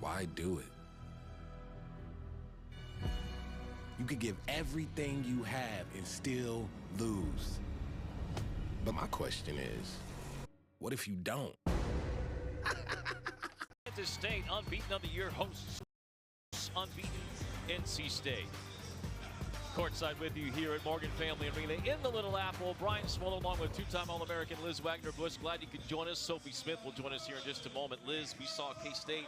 why do it? You could give everything you have and still lose. But my question is, what if you don't? Kansas State, unbeaten on the year, hosts unbeaten NC State. Courtside with you here at Morgan Family Arena in the Little Apple. Brian Swallow along with two-time All-American Liz Wagner-Bush. Glad you could join us. Sophie Smith will join us here in just a moment. Liz, we saw K-State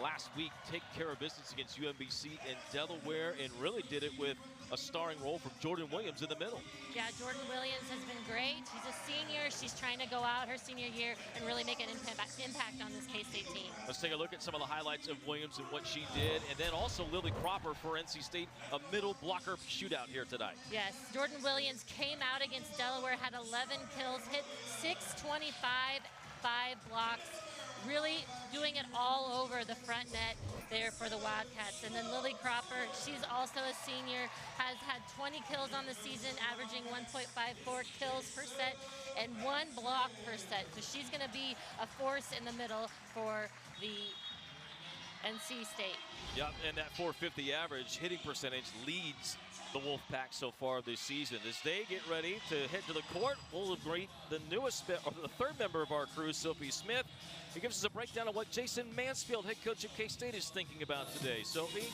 last week take care of business against UMBC in Delaware and really did it with a starring role from Jordan Williams in the middle. Yeah, Jordan Williams has been great. She's a senior. She's trying to go out her senior year and really make an impact on this K-State team. Let's take a look at some of the highlights of Williams and what she did. And then also Lily Cropper for NC State, a middle blocker shootout here tonight. Yes, Jordan Williams came out against Delaware, had 11 kills, hit 625, 5 blocks. Really doing it all over the front net there for the Wildcats. And then Lily Cropper, she's also a senior, has had 20 kills on the season, averaging 1.54 kills per set and 1 block per set. So she's going to be a force in the middle for the NC State. Yep, and that 450 average hitting percentage leads the Wolfpack so far this season. As they get ready to head to the court, we'll greet the third member of our crew, Sophie Smith. He gives us a breakdown of what Jason Mansfield, head coach at K-State, is thinking about today. Sophie?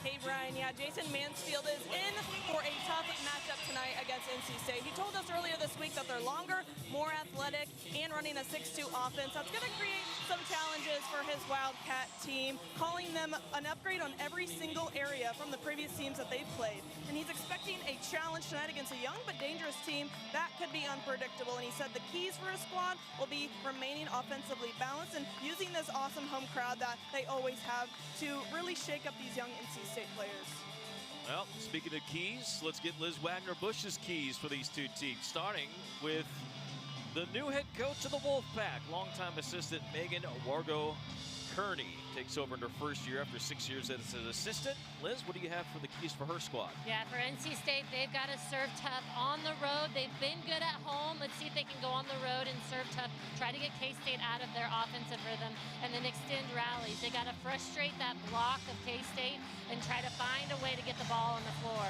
Hey, Brian. Yeah, Jason Mansfield is in for a tough matchup tonight against NC State. He told us earlier this week that they're longer, more athletic, and running a 6-2 offense. That's going to create some challenges for his Wildcat team, calling them an upgrade on every single area from the previous teams that they've played. And he's expecting a challenge tonight against a young but dangerous team that could be unpredictable. And he said the keys for his squad will be remaining offensively balanced and using this awesome home crowd that they always have to really shake up these young NC State players. Well, speaking of keys, let's get Liz Wagner-Bush's keys for these two teams, starting with the new head coach of the Wolfpack, longtime assistant Megan Wargo Kearney takes over in her first year after 6 years as an assistant. Liz, what do you have for the keys for her squad? Yeah, for NC State, they've got to serve tough on the road. They've been good at home. Let's see if they can go on the road and serve tough, try to get K-State out of their offensive rhythm, and then extend rallies. They got to frustrate that block of K-State and try to find a way to get the ball on the floor.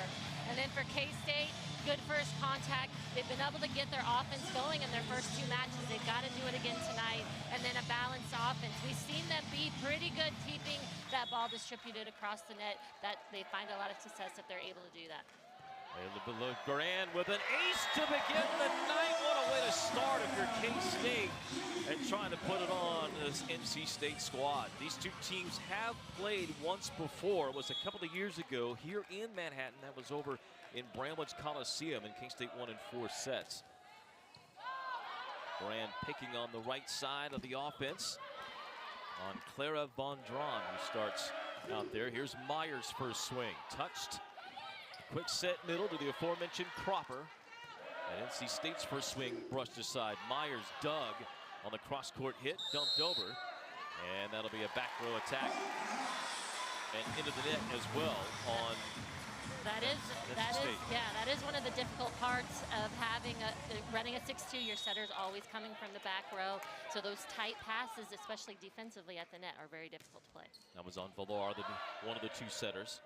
And then for K-State, good first contact. They've been able to get their offense going in their first 2 matches. They've got to do it again tonight. And then a balanced offense. We've seen them be pretty good keeping that ball distributed across the net. That they find a lot of success if they're able to do that. And Grand with an ace to begin the night. What a way to start if you're K-State and trying to put it on this NC State squad. These two teams have played once before. It was a couple of years ago here in Manhattan. That was over in Bramlage Coliseum, and K-State won in 4 sets. Brand picking on the right side of the offense on Clara Vondran, who starts out there. Here's Myers' first swing. Touched. Quick set middle to the aforementioned Cropper. And NC State's first swing brushed aside. Myers dug on the cross-court hit, dumped over. And that'll be a back row attack. And into the net as well on That is one of the difficult parts of having running a 6-2. Your setter's always coming from the back row, so those tight passes, especially defensively at the net, are very difficult to play. That was on Villar, one of the 2 setters.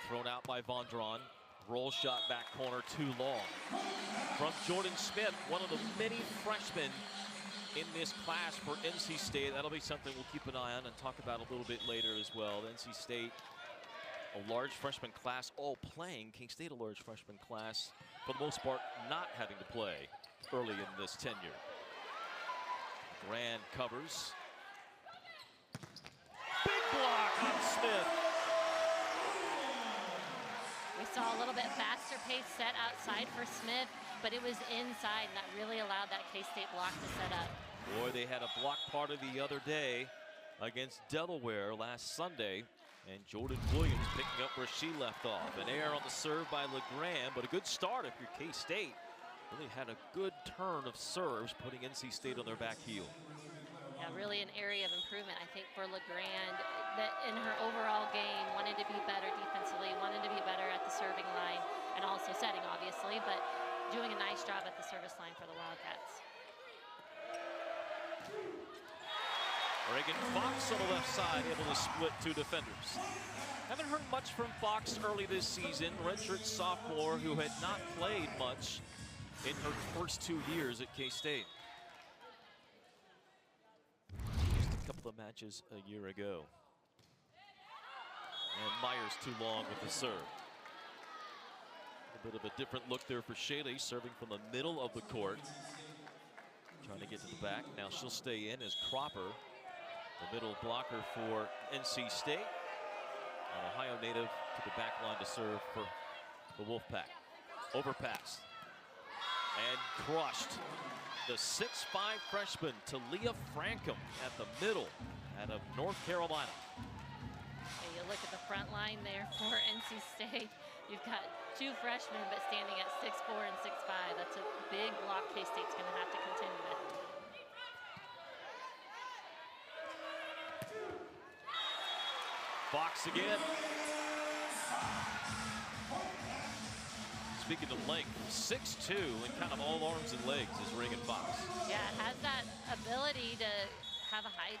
Thrown out by Vondran. Roll shot back corner, too long. From Jordan Smith, one of the many freshmen in this class for NC State. That'll be something we'll keep an eye on and talk about a little bit later as well. NC State, a large freshman class all playing. K-State, a large freshman class, for the most part, not having to play early in this tenure. Grand covers. Big block on Smith. We saw a little bit faster pace set outside for Smith, but it was inside, and that really allowed that K-State block to set up. Boy, they had a block party the other day against Delaware last Sunday. And Jordan Williams picking up where she left off. An error on the serve by LeGrand, but a good start if you're K-State. Really had a good turn of serves, putting NC State on their back heel. Yeah, really an area of improvement, I think, for LeGrand. That in her overall game, wanted to be better defensively, wanted to be better at the serving line, and also setting, obviously, but doing a nice job at the service line for the Wildcats. Reagan Fox on the left side, able to split two defenders. Haven't heard much from Fox early this season. Redshirt sophomore who had not played much in her first 2 years at K-State. Just a couple of matches a year ago. And Myers too long with the serve. A bit of a different look there for Shaylee, serving from the middle of the court. Trying to get to the back. Now she'll stay in as Cropper, the middle blocker for NC State. An Ohio native to the back line to serve for the Wolfpack. Overpass. And crushed. The 6'5" freshman, Talia Frankham, at the middle out of North Carolina. You look at the front line there for NC State. You've got two freshmen, but standing at 6'4" and 6'5". That's a big block K-State's going to have to contend with. Fox again. Speaking of length, 6'2" and kind of all arms and legs is Reagan Fox. Yeah, has that ability to have a high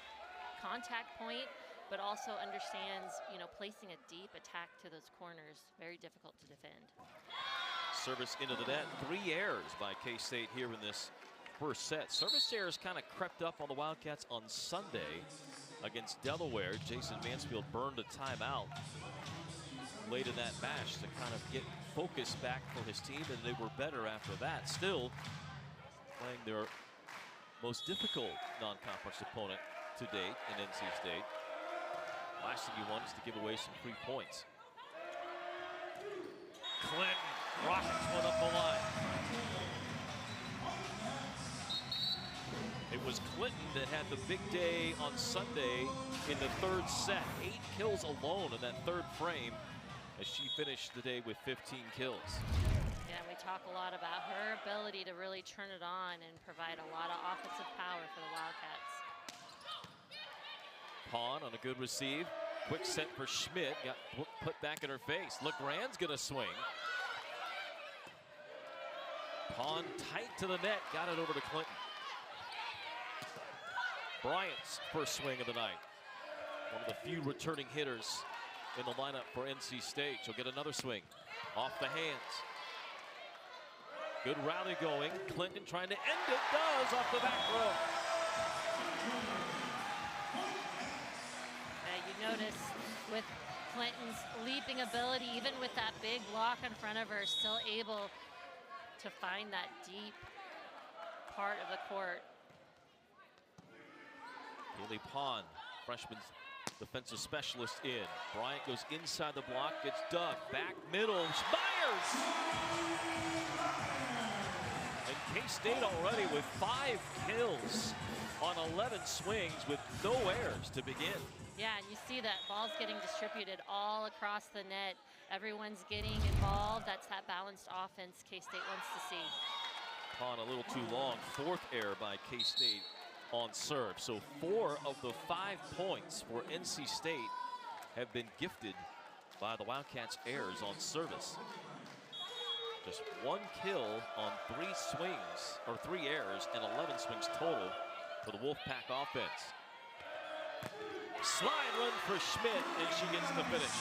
contact point, but also understands, placing a deep attack to those corners. Very difficult to defend. Service into the net. 3 errors by K-State here in this first set. Service errors kind of crept up on the Wildcats on Sunday against Delaware. Jason Mansfield burned a timeout late in that match to kind of get focus back for his team, and they were better after that. Still playing their most difficult non-conference opponent to date in NC State. Last thing you want is to give away some free points. Clinton rockets one up the line. It was Clinton that had the big day on Sunday in the third set. 8 kills alone in that third frame as she finished the day with 15 kills. Yeah, we talk a lot about her ability to really turn it on and provide a lot of offensive power for the Wildcats. Pawn on a good receive. Quick set for Schmidt. Got put back in her face. LeGrand's going to swing. Pawn tight to the net. Got it over to Clinton. Bryant's first swing of the night. One of the few returning hitters in the lineup for NC State. She'll get another swing off the hands. Good rally going. Clinton trying to end it. Does off the back row. You notice with Clinton's leaping ability, even with that big block in front of her, still able to find that deep part of the court. Haley Pond, freshman defensive specialist in. Bryant goes inside the block, gets dug. Back middle, Myers! And K-State already with 5 kills on 11 swings with no errors to begin. Yeah, and you see that ball's getting distributed all across the net. Everyone's getting involved. That's that balanced offense K-State wants to see. Pond a little too long. 4th error by K-State on serve. So 4 of the 5 points for NC State have been gifted by the Wildcats' errors on service. Just 1 kill on 3 swings, or 3 errors, and 11 swings total for the Wolfpack offense. Slide run for Schmidt, and she gets the finish.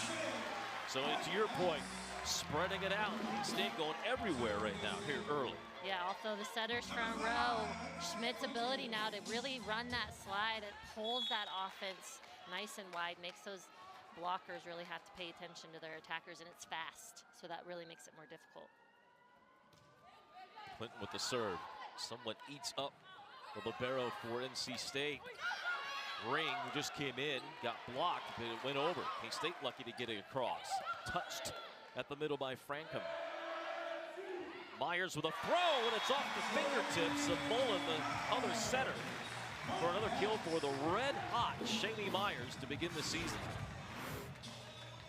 So to your point, spreading it out. K-State going everywhere right now here early. Yeah, also the setter's front row. Schmidt's ability now to really run that slide. It pulls that offense nice and wide, makes those blockers really have to pay attention to their attackers, and it's fast, so that really makes it more difficult. Clinton with the serve. Somewhat eats up the libero for NC State. Ring, who just came in, got blocked, but it went over. K-State lucky to get it across. Touched at the middle by Frankham. Myers with a throw, and it's off the fingertips of Mullen, the other center, for another kill for the red-hot Shaylee Myers to begin the season.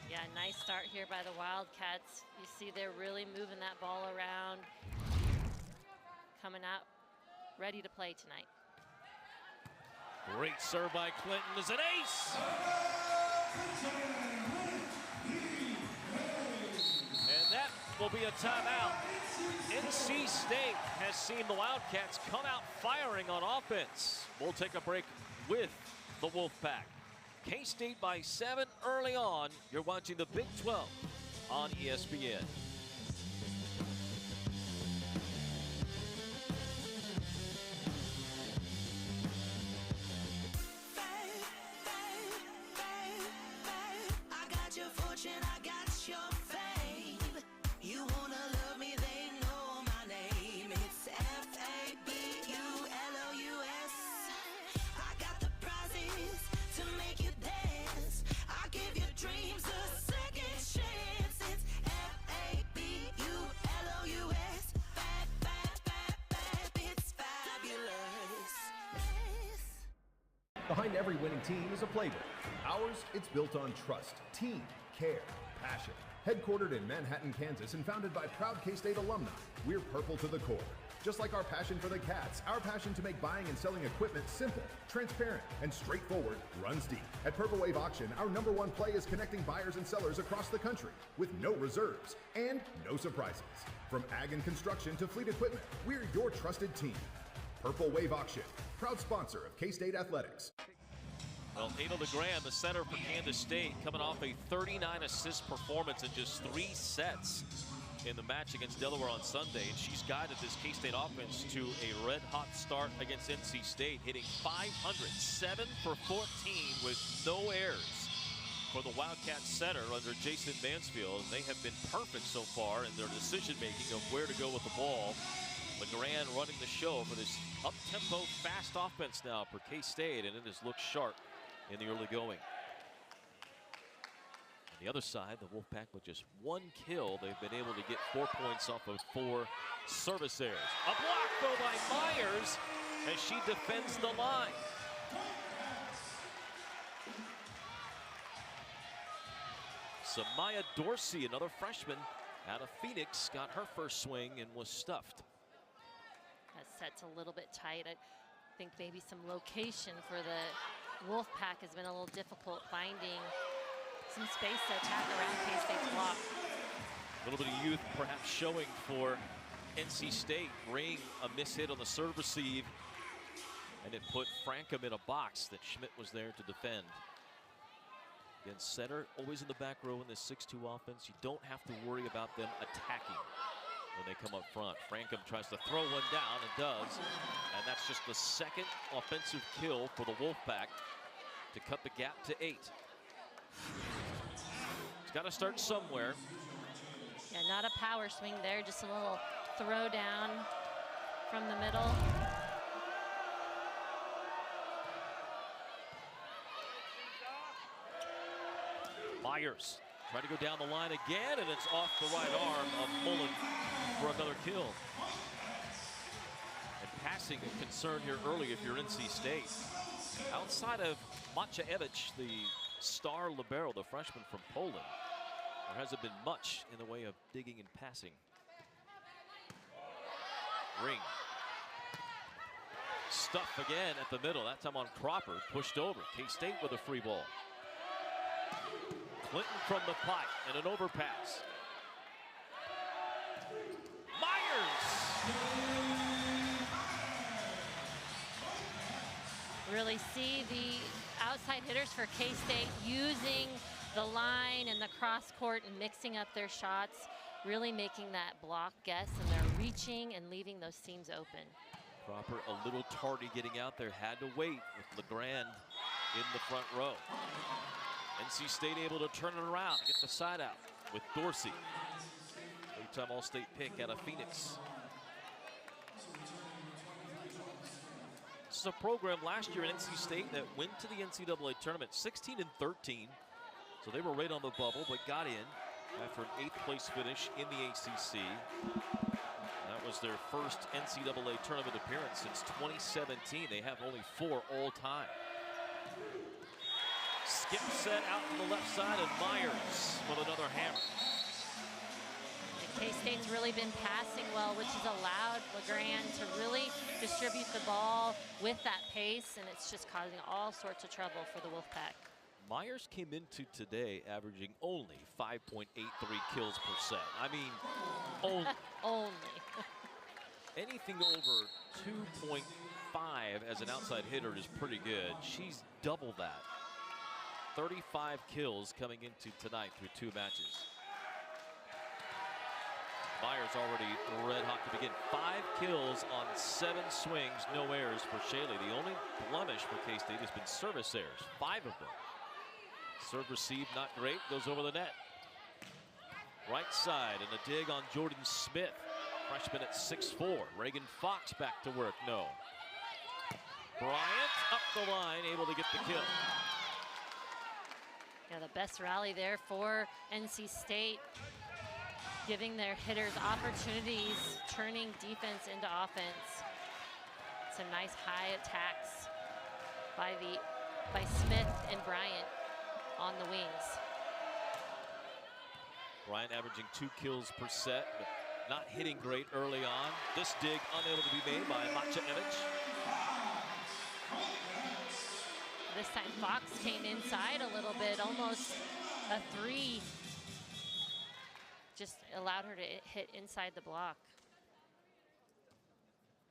Yeah, nice start here by the Wildcats. You see they're really moving that ball around, coming out ready to play tonight. Great serve by Clinton is an ace! And that will be a timeout. NC State has seen the Wildcats come out firing on offense. We'll take a break with the Wolfpack. K-State by 7 early on. You're watching the Big 12 on ESPN. Behind every winning team is a playbook. Ours, it's built on trust, team, care, passion. Headquartered in Manhattan, Kansas, and founded by proud K-State alumni, we're purple to the core. Just like our passion for the Cats, our passion to make buying and selling equipment simple, transparent, and straightforward runs deep. At Purple Wave Auction, our #1 play is connecting buyers and sellers across the country with no reserves and no surprises. From ag and construction to fleet equipment, we're your trusted team. Purple Wave Auction, proud sponsor of K-State Athletics. Well, Ada LeGrand, the center for Kansas State, coming off a 39-assist performance in just 3 sets in the match against Delaware on Sunday, and she's guided this K-State offense to a red-hot start against NC State, hitting 500, 7 for 14 with no errors for the Wildcats center under Jason Mansfield. They have been perfect so far in their decision-making of where to go with the ball. LeGrand running the show for this up-tempo, fast offense now for K-State, and it has looked sharp in the early going. On the other side, the Wolfpack with just 1 kill. They've been able to get 4 points off of 4 service errors. A block though by Myers as she defends the line. Samaya Dorsey, another freshman out of Phoenix, got her first swing and was stuffed. That set's a little bit tight. I think maybe some location for the Wolfpack has been a little difficult, finding some space to attack around K-State's block. A little bit of youth perhaps showing for NC State. Ring a mishit on the serve receive, and it put Frankham in a box that Schmidt was there to defend. Again, center always in the back row in this 6-2 offense. You don't have to worry about them attacking when they come up front. Frankham tries to throw one down and does, and that's just the 2nd offensive kill for the Wolfpack to cut the gap to 8. It's got to start somewhere. Yeah, not a power swing there, just a little throw down from the middle. Myers trying to go down the line again, and it's off the right arm of Mullen for another kill. And passing a concern here early if you're NC State. Outside of Maciejewicz, the star libero, the freshman from Poland, there hasn't been much in the way of digging and passing. Ring. Stuff again at the middle, that time on Cropper, pushed over. K-State with a free ball. Clinton from the pipe and an overpass. Myers! Really see the outside hitters for K-State using the line and the cross court and mixing up their shots, really making that block guess, and they're reaching and leaving those seams open. Cropper a little tardy getting out there, had to wait with LeGrand in the front row. NC State able to turn it around and get the side out with Dorsey. 8-time All-State pick out of Phoenix. This is a program last year in NC State that went to the NCAA tournament 16-13. So they were right on the bubble, but got in after an 8th place finish in the ACC. That was their first NCAA tournament appearance since 2017. They have only 4 all time. Skip set out to the left side, and Myers with another hammer. K-State's really been passing well, which has allowed LeGrand to really distribute the ball with that pace, and it's just causing all sorts of trouble for the Wolfpack. Myers came into today averaging only 5.83 kills per set. I mean, only. Only. Anything over 35 as an outside hitter is pretty good. She's double that. 35 kills coming into tonight through 2 matches. Myers already red hot to begin. 5 kills on 7 swings, no errors for Shaley. The only blemish for K-State has been service errors, 5 of them. Serve receive not great, goes over the net. Right side and a dig on Jordan Smith, freshman at 6'4". Reagan Fox back to work, no. Bryant up the line, able to get the kill. Yeah, the best rally there for NC State, giving their hitters opportunities, turning defense into offense. Some nice high attacks by Smith and Bryant on the wings. Bryant averaging 2 kills per set, but not hitting great early on. This dig unable to be made by Maciewicz. This time Fox came inside a little bit, almost a 3. Just allowed her to hit inside the block.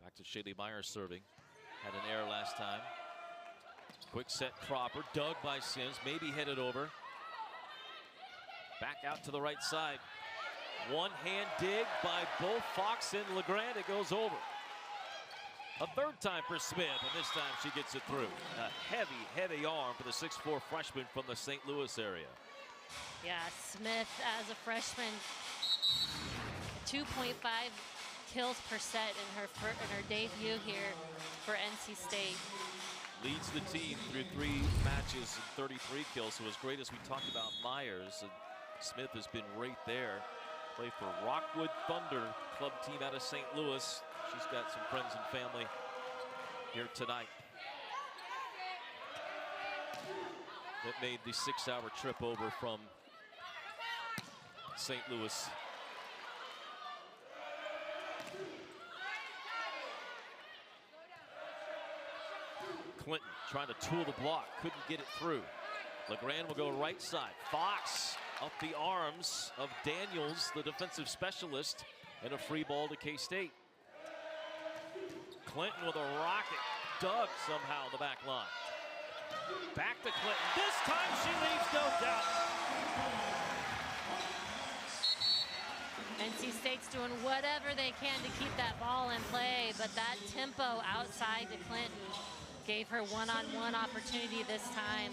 Back to Shaley Myers serving. Had an error last time. Quick set Cropper, dug by Sims, maybe headed over. Back out to the right side. One hand dig by both Fox and LeGrand. It goes over. A 3rd time for Smith, and this time she gets it through. A heavy, heavy arm for the 6'4" freshman from the St. Louis area. Yeah, Smith as a freshman, 2.5 kills per set in her debut here for NC State. Leads the team through 3 matches and 33 kills. So as great as we talked about Myers, and Smith has been right there. Play for Rockwood Thunder, club team out of St. Louis. She's got some friends and family here tonight that made the 6-hour trip over from St. Louis. Clinton trying to tool the block, couldn't get it through. LeGrand will go right side. Fox up the arms of Daniels, the defensive specialist, and a free ball to K-State. Clinton with a rocket, dug somehow in the back line. Back to Clinton. This time she leaves no doubt. NC State's doing whatever they can to keep that ball in play, but that tempo outside to Clinton gave her one-on-one opportunity this time.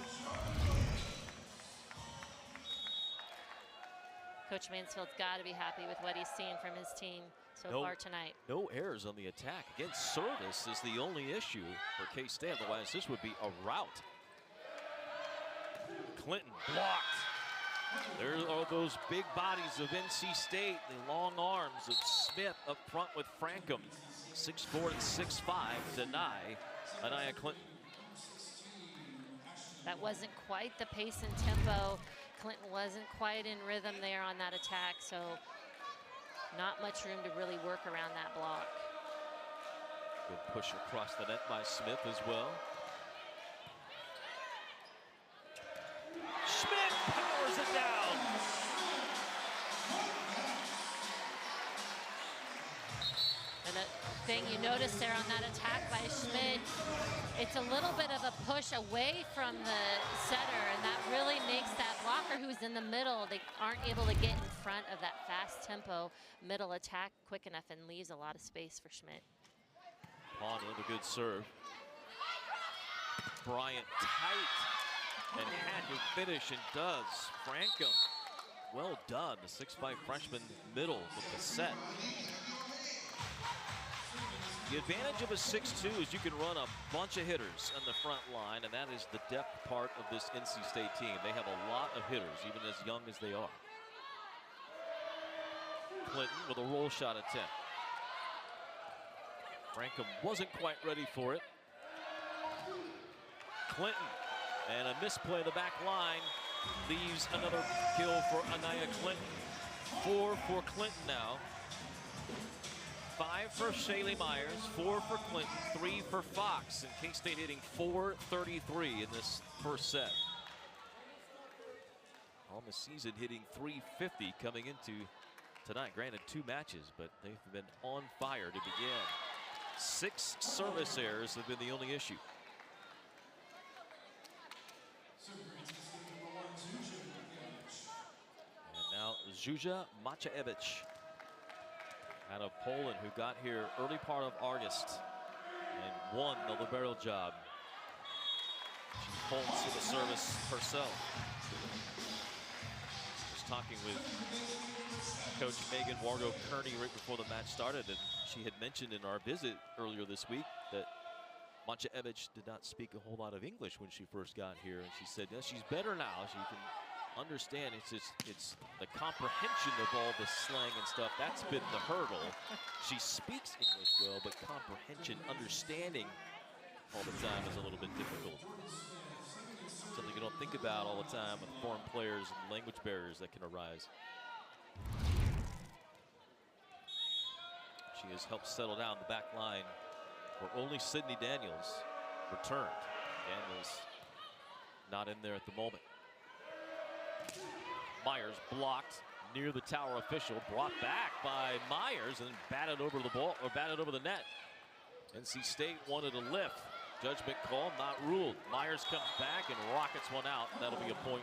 Coach Mansfield's got to be happy with what he's seen from his team so far tonight. No errors on the attack. Again, service is the only issue for K-State. Otherwise, this would be a rout. Clinton blocked. There are those big bodies of NC State, the long arms of Smith up front with Frankham. 6'4" and 6'5" deny Anaya Clinton. That wasn't quite the pace and tempo. Clinton wasn't quite in rhythm there on that attack, so not much room to really work around that block. Good push across the net by Smith as well. Schmidt powers it down. And the thing you notice there on that attack by Schmidt, it's a little bit of a push away from the setter, and that really makes that blocker who's in the middle, they aren't able to get in front of that fast tempo middle attack quick enough, and leaves a lot of space for Schmidt. On with a good serve. Bryant tight and had to finish, and does. Frankham, well done. The 6'5" freshman middle with the set. The advantage of a 6'2" is you can run a bunch of hitters on the front line, and that is the depth part of this NC State team. They have a lot of hitters, even as young as they are. Clinton with a roll shot attempt. Frankham wasn't quite ready for it. Clinton, and a misplay in the back line leaves another kill for Anaya Clinton. 4 for Clinton now. 5 for Shaley Myers, 4 for Clinton, 3 for Fox, and K-State hitting .433 in this first set. On the season hitting .350 coming into tonight. Granted, 2 matches, but they've been on fire to begin. 6 service errors have been the only issue. And now Zuzia Maciejewicz out of Poland, who got here early part of August and won the libero job. She's Poland's to the service herself. Was talking with Coach Megan Wargo-Kearney right before the match started, and she had mentioned in our visit earlier this week that Maciejewicz did not speak a whole lot of English when she first got here, and she said, yes, she's better now. She can understand. It's the comprehension of all the slang and stuff. That's been the hurdle. She speaks English well, but comprehension, understanding all the time is a little bit difficult. Something you don't think about all the time with foreign players and language barriers that can arise. She has helped settle down the back line, where only Sydney Daniels returned. Daniels not in there at the moment. Myers blocked near the tower official, brought back by Myers, and batted over the ball, or batted over the net. NC State wanted a lift. Judgment call, not ruled. Myers comes back and rockets one out. That'll be a point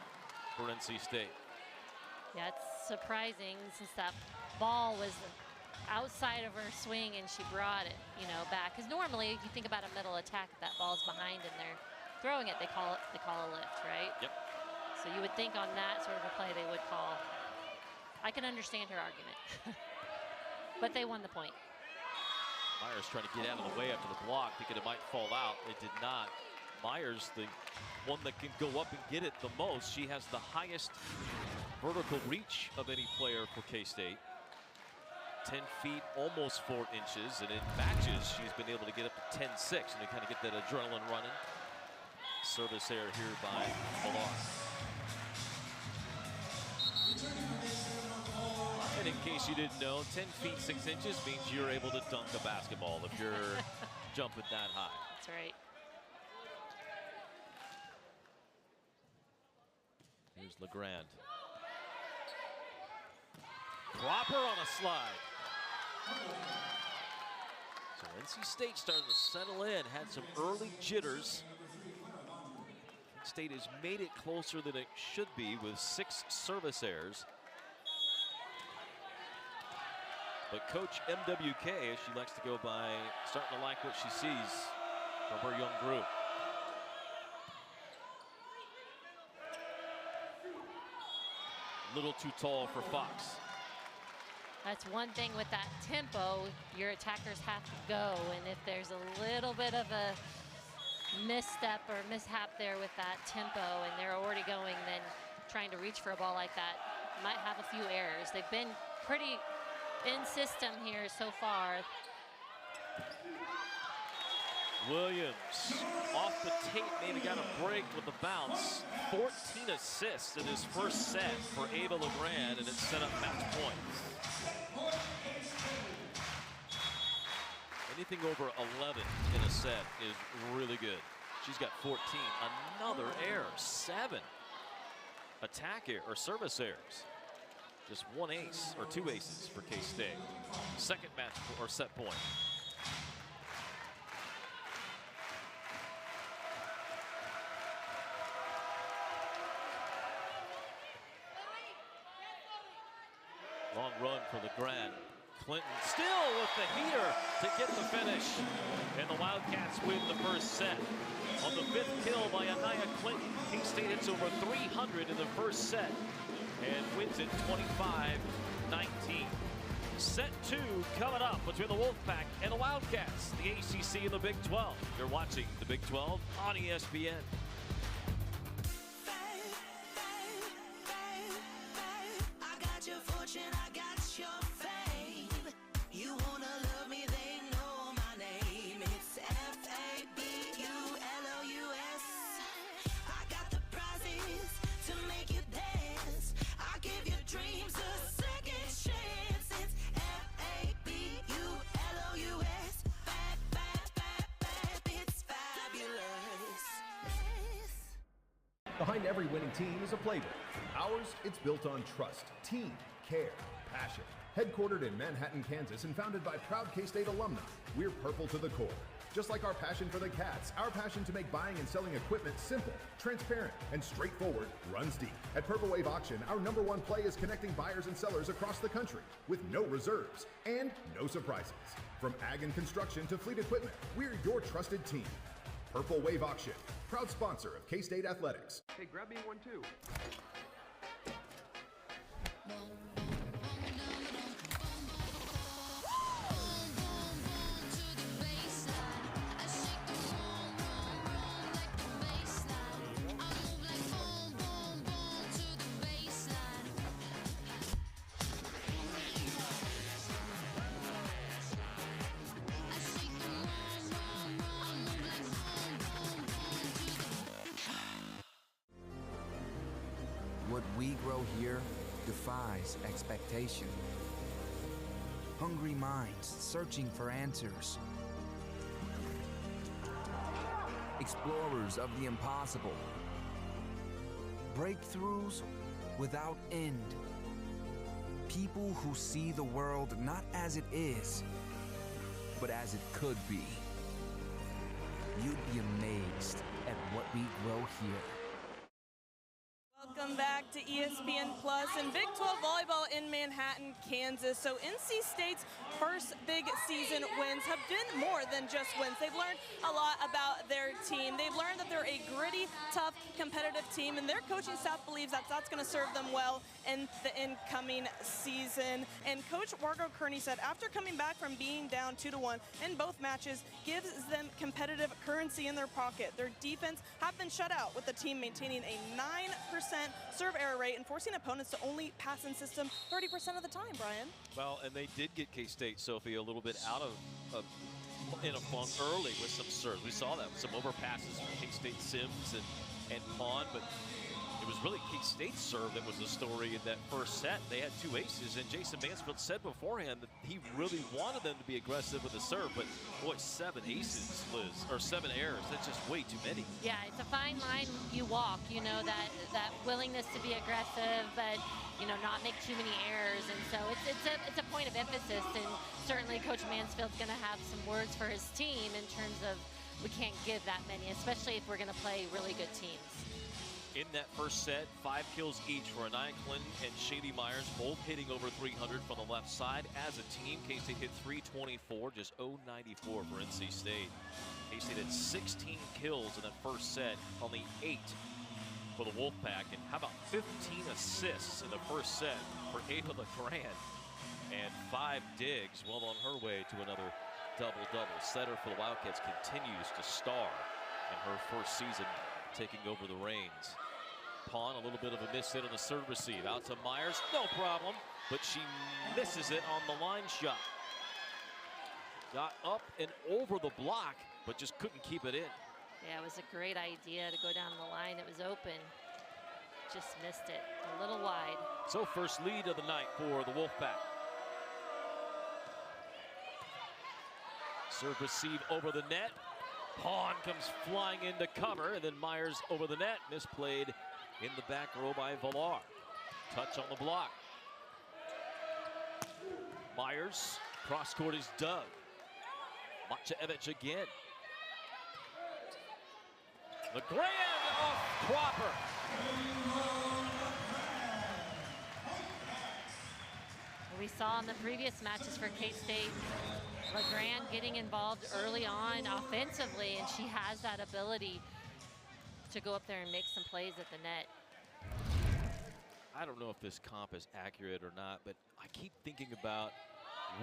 for NC State. Yeah, it's surprising since that ball was outside of her swing and she brought it, back. Because normally, if you think about a middle attack, if that ball's behind and they're throwing it, they call a lift, right? Yep. So you would think on that sort of a play they would call. I can understand her argument, but they won the point. Myers trying to get out of the way after the block, thinking it might fall out. It did not. Myers, the one that can go up and get it the most. She has the highest vertical reach of any player for K-State. 10 feet, almost 4 inches, and in matches, she's been able to get up to 10-6, and to kind of get that adrenaline running. Service error here by Millar. And in case you didn't know, 10 feet, 6 inches means you're able to dunk a basketball if you're jumping that high. That's right. Here's LeGrand. Cropper on a slide. So NC State starting to settle in, had some early jitters. State has made it closer than it should be with 6 service errors. But Coach MWK, as she likes to go by, starting to like what she sees from her young group. A little too tall for Fox. That's one thing with that tempo, your attackers have to go, and if there's a little bit of a misstep or mishap there with that tempo and they're already going, then trying to reach for a ball like that might have a few errors. They've been pretty in system here so far. Williams off the tape, maybe got a break with the bounce. 14 assists in his first set for Ava LeGrand, and it set up match point. Anything over 11 in a set is really good. She's got 14. Another error. 7 attack error or service errors. Just 1 ace or 2 aces for K-State. Second match or set point. Long run for LeGrand. Clinton still with the heater to get the finish. And the Wildcats win the first set. On the 5th kill by Anaya Clinton, K-State hits over 300 in the first set and wins it 25-19. Set 2 coming up between the Wolfpack and the Wildcats, the ACC and the Big 12. You're watching the Big 12 on ESPN. Behind every winning team is a playbook. Ours, it's built on trust, team, care, passion. Headquartered in Manhattan, Kansas, and founded by proud K-State alumni, we're purple to the core. Just like our passion for the Cats, our passion to make buying and selling equipment simple, transparent, and straightforward runs deep. At Purple Wave Auction, our #1 play is connecting buyers and sellers across the country with no reserves and no surprises. From ag and construction to fleet equipment, we're your trusted team. Purple Wave Auction, proud sponsor of K-State Athletics. Hey, grab me one too. What we grow here defies expectation. Hungry minds searching for answers. Explorers of the impossible. Breakthroughs without end. People who see the world not as it is, but as it could be. You'd be amazed at what we grow here. Welcome back to ESPN Plus and Big 12 Volleyball in Manhattan, Kansas. So NC State's first big season wins have been more than just wins. They've learned a lot about their team. They've learned that they're a gritty, tough, competitive team, and their coaching staff believes that that's going to serve them well in the incoming season. And Coach Margot Kearney said after coming back from being down 2-1 in both matches gives them competitive currency in their pocket. Their defense have been shut out, with the team maintaining a 9% serve error rate and forcing opponents to only pass in system 30% of the time, Brian. Well, and they did get K-State, Sophie, a little bit out of in a funk early with some serves. We saw that with some overpasses from K-State Sims and Pond, but it was really K-State's serve that was the story in that first set. They had 2 aces, and Jason Mansfield said beforehand that he really wanted them to be aggressive with the serve, but boy, 7 aces, Liz, or 7 errors, that's just way too many. Yeah, it's a fine line you walk, you know, that willingness to be aggressive, but, you know, not make too many errors. And so it's a point of emphasis, and certainly Coach Mansfield's going to have some words for his team in terms of we can't give that many, especially if we're going to play really good teams. In that first set, 5 kills each for Anaya Clinton and Shady Myers, both hitting over 300 from the left side. As a team, K-State hit 324, just 094 for NC State. K-State had 16 kills in that first set, only 8 for the Wolfpack. And how about 15 assists in the first set for Ava LeGrand? And 5 digs, well on her way to another double-double. Setter for the Wildcats continues to star in her first season taking over the reins. Pawn, a little bit of a miss hit on the serve receive. Out to Myers, no problem, but she misses it on the line shot. Got up and over the block, but just couldn't keep it in. Yeah, it was a great idea to go down the line. It was open. Just missed it a little wide. So first lead of the night for the Wolfpack. Serve receive over the net. Pawn comes flying into cover, and then Myers over the net. Misplayed in the back row by Villar. Touch on the block. Myers, cross court is dug. Machaevich again. LeGrand off Cropper. We saw in the previous matches for K-State, LeGrand getting involved early on offensively, and she has that ability to go up there and make some plays at the net. I don't know if this comp is accurate or not, but I keep thinking about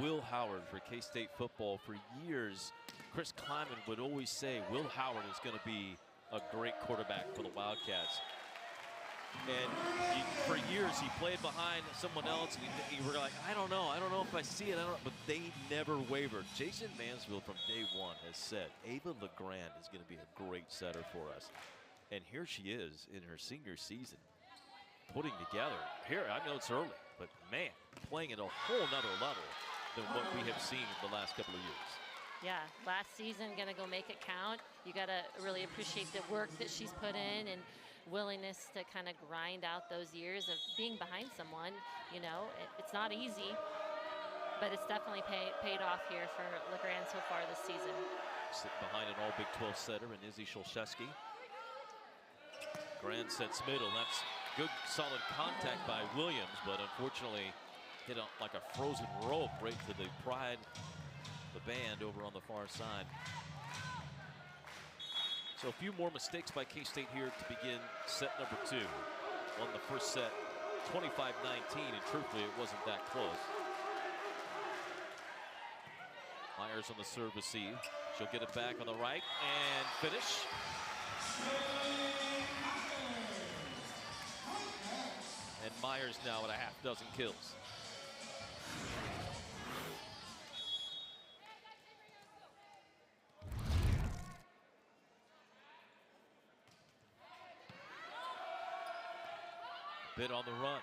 Will Howard for K-State football. For years, Chris Kleiman would always say Will Howard is going to be a great quarterback for the Wildcats. And for years, he played behind someone else, and you were like, I don't know if I see it, but they never wavered. Jason Mansfield from day one has said, Ava LeGrand is going to be a great setter for us. And here she is in her senior season, putting together. Here, I know it's early, but man, playing at a whole nother level than what we have seen in the last couple of years. Yeah, last season, gonna go make it count. You gotta really appreciate the work that she's put in, and willingness to kind of grind out those years of being behind someone. You know, it's not easy, but it's definitely paid off here for LeGrand so far this season. Sitting behind an all Big 12 setter in Izzy Sholszewski. Grand sets middle. That's good, solid contact by Williams, but unfortunately hit up like a frozen rope right to the pride, the band over on the far side. So a few more mistakes by K-State here to begin set number 2. Won the first set 25-19, and truthfully it wasn't that close. Myers on the serve receive. She'll get it back on the right and finish. And Myers now at a half dozen kills. Bit on the run.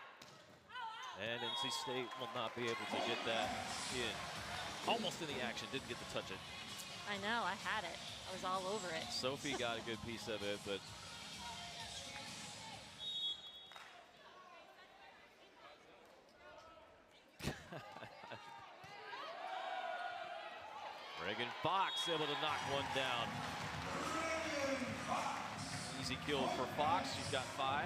And NC State will not be able to get that in. Almost in the action, didn't get to touch it. I know, I had it. I was all over it. Sophie got a good piece of it, but Reagan Fox able to knock one down. Easy kill for Fox. She's got 5.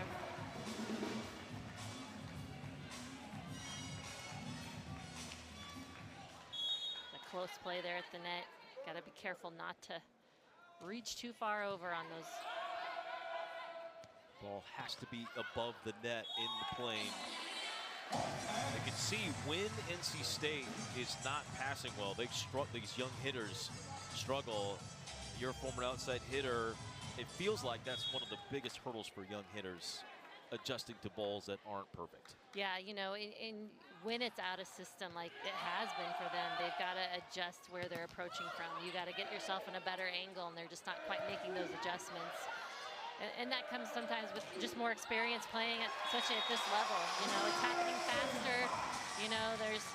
Close play there at the net. Got to be careful not to reach too far over on those. Ball has to be above the net in the plane. You can see when NC State is not passing well, these young hitters struggle. You're a former outside hitter. It feels like that's one of the biggest hurdles for young hitters, adjusting to balls that aren't perfect. Yeah, you know, when it's out of system like it has been for them, they've got to adjust where they're approaching from. You got to get yourself in a better angle, and they're just not quite making those adjustments. And that comes sometimes with just more experience playing, especially at this level. You know, it's happening faster. You know, there's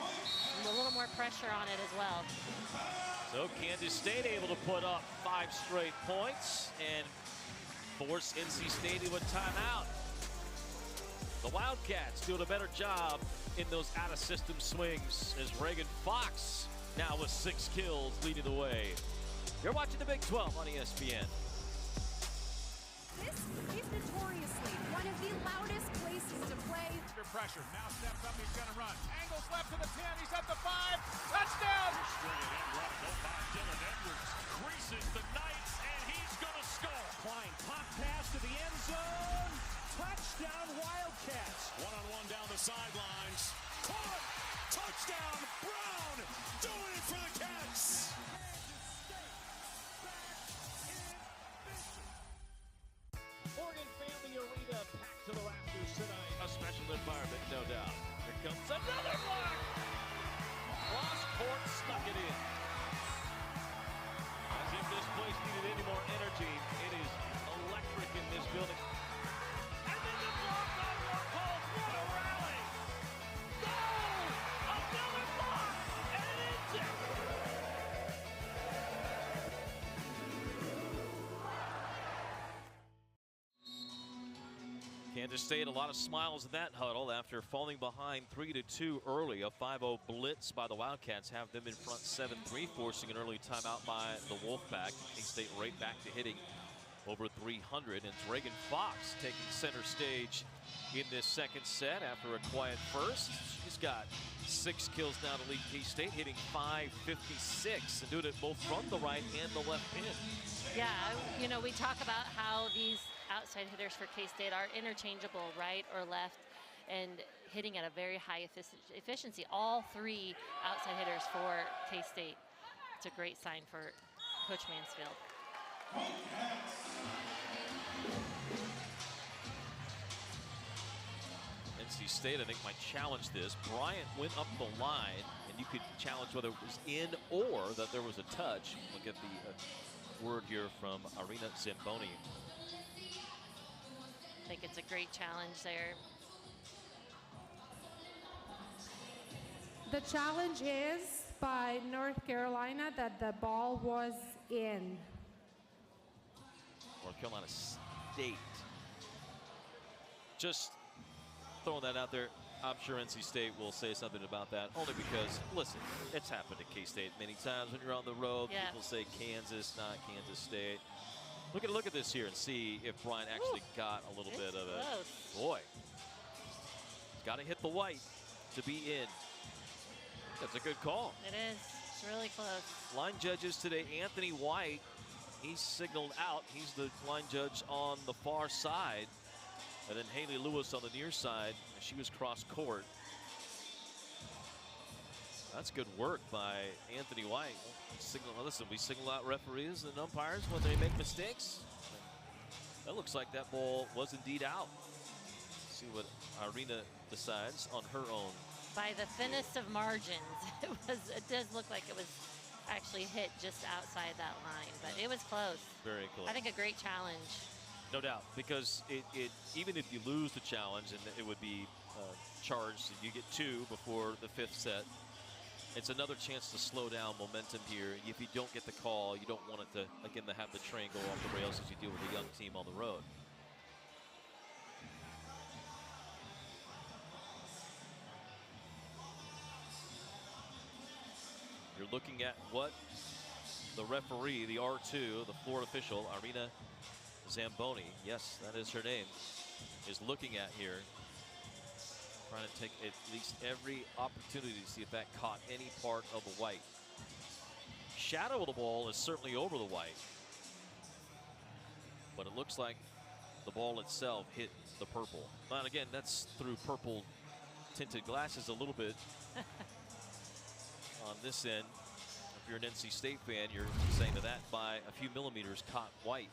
a little more pressure on it as well. So Kansas State able to put up 5 straight points and force NC State to a timeout. The Wildcats doing a better job in those out-of-system swings as Reagan Fox now with 6 kills leading the way. You're watching the Big 12 on ESPN. This is notoriously one of the loudest places to play. Under pressure, now steps up, he's gonna run. Angles left to the 10, he's at the 5, touchdown! Stringing and run, by Dylan Edwards, creases the Knights, and he's gonna score. Klein, pop pass to the end zone, touchdown Wildcats. One-on-one down the sidelines, caught, touchdown Brown, doing it for the Cats! Morgan Family Arena packed to the rafters tonight. A special environment, no doubt. Here comes another block. Cross court, snuck it in. As if this place needed any more energy, it is electric in this building. And then the block on Warhol. What a rally! Goal! Another block! And it ends it! Kansas State, a lot of smiles in that huddle after falling behind 3-2 early. A 5-0 blitz by the Wildcats have them in front 7-3, forcing an early timeout by the Wolfpack. K-State right back to hitting over 300. And it's Reagan Fox taking center stage in this second set after a quiet first. She's got 6 kills now to lead K-State, hitting .556 and doing it both from the right and the left pin. Yeah, you know, we talk about how these outside hitters for K-State are interchangeable, right or left, and hitting at a very high efficiency. All 3 outside hitters for K-State. It's a great sign for Coach Mansfield. NC State, I think, might challenge this. Bryant went up the line, and you could challenge whether it was in or that there was a touch. Look at the word here from Irina Zamboni. I think it's a great challenge there. The challenge is by North Carolina that the ball was in. North Carolina State Just throwing that out there. I'm sure NC State will say something about that, only because, listen, it's happened at K-State many times when you're on the road. Yeah. People say Kansas, not Kansas State. Look at this here and see if Bryant actually got a little bit of it. Boy, got to hit the white to be in. That's a good call. It is. It's really close. Line judges today, Anthony White. He's signaled out. He's the line judge on the far side. And then Haley Lewis on the near side. She was cross court. That's good work by Anthony White. Listen, we signal out referees and umpires when they make mistakes. That looks like that ball was indeed out. Let's see what Irina decides on her own. By the thinnest of margins, it does look like it was actually hit just outside that line, but it was close. Very close. I think a great challenge. No doubt, because it even if you lose the challenge, and it would be charged, you get 2 before the 5th set. It's another chance to slow down momentum here. If you don't get the call, you don't want it to, again, to have the train go off the rails as you deal with a young team on the road. You're looking at what the referee, the R2, the floor official, Irina Zamboni, yes, that is her name, is looking at here. Trying to take at least every opportunity to see if that caught any part of the white. Shadow of the ball is certainly over the white, but it looks like the ball itself hit the purple. And again, that's through purple tinted glasses a little bit. On this end, if you're an NC State fan, you're saying that by a few millimeters caught white.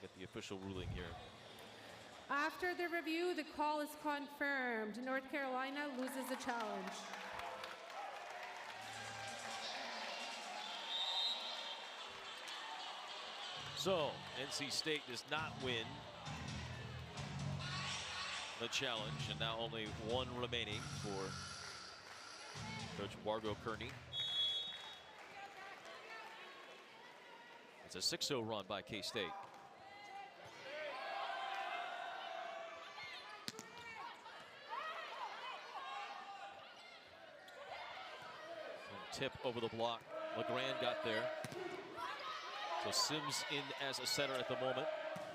Get the official ruling here. After the review, the call is confirmed. North Carolina loses the challenge. So, NC State does not win the challenge, and now only 1 remaining for Coach Margot Kearney. It's a 6-0 run by K-State. Tip over the block. LeGrand got there. So Sims in as a setter at the moment.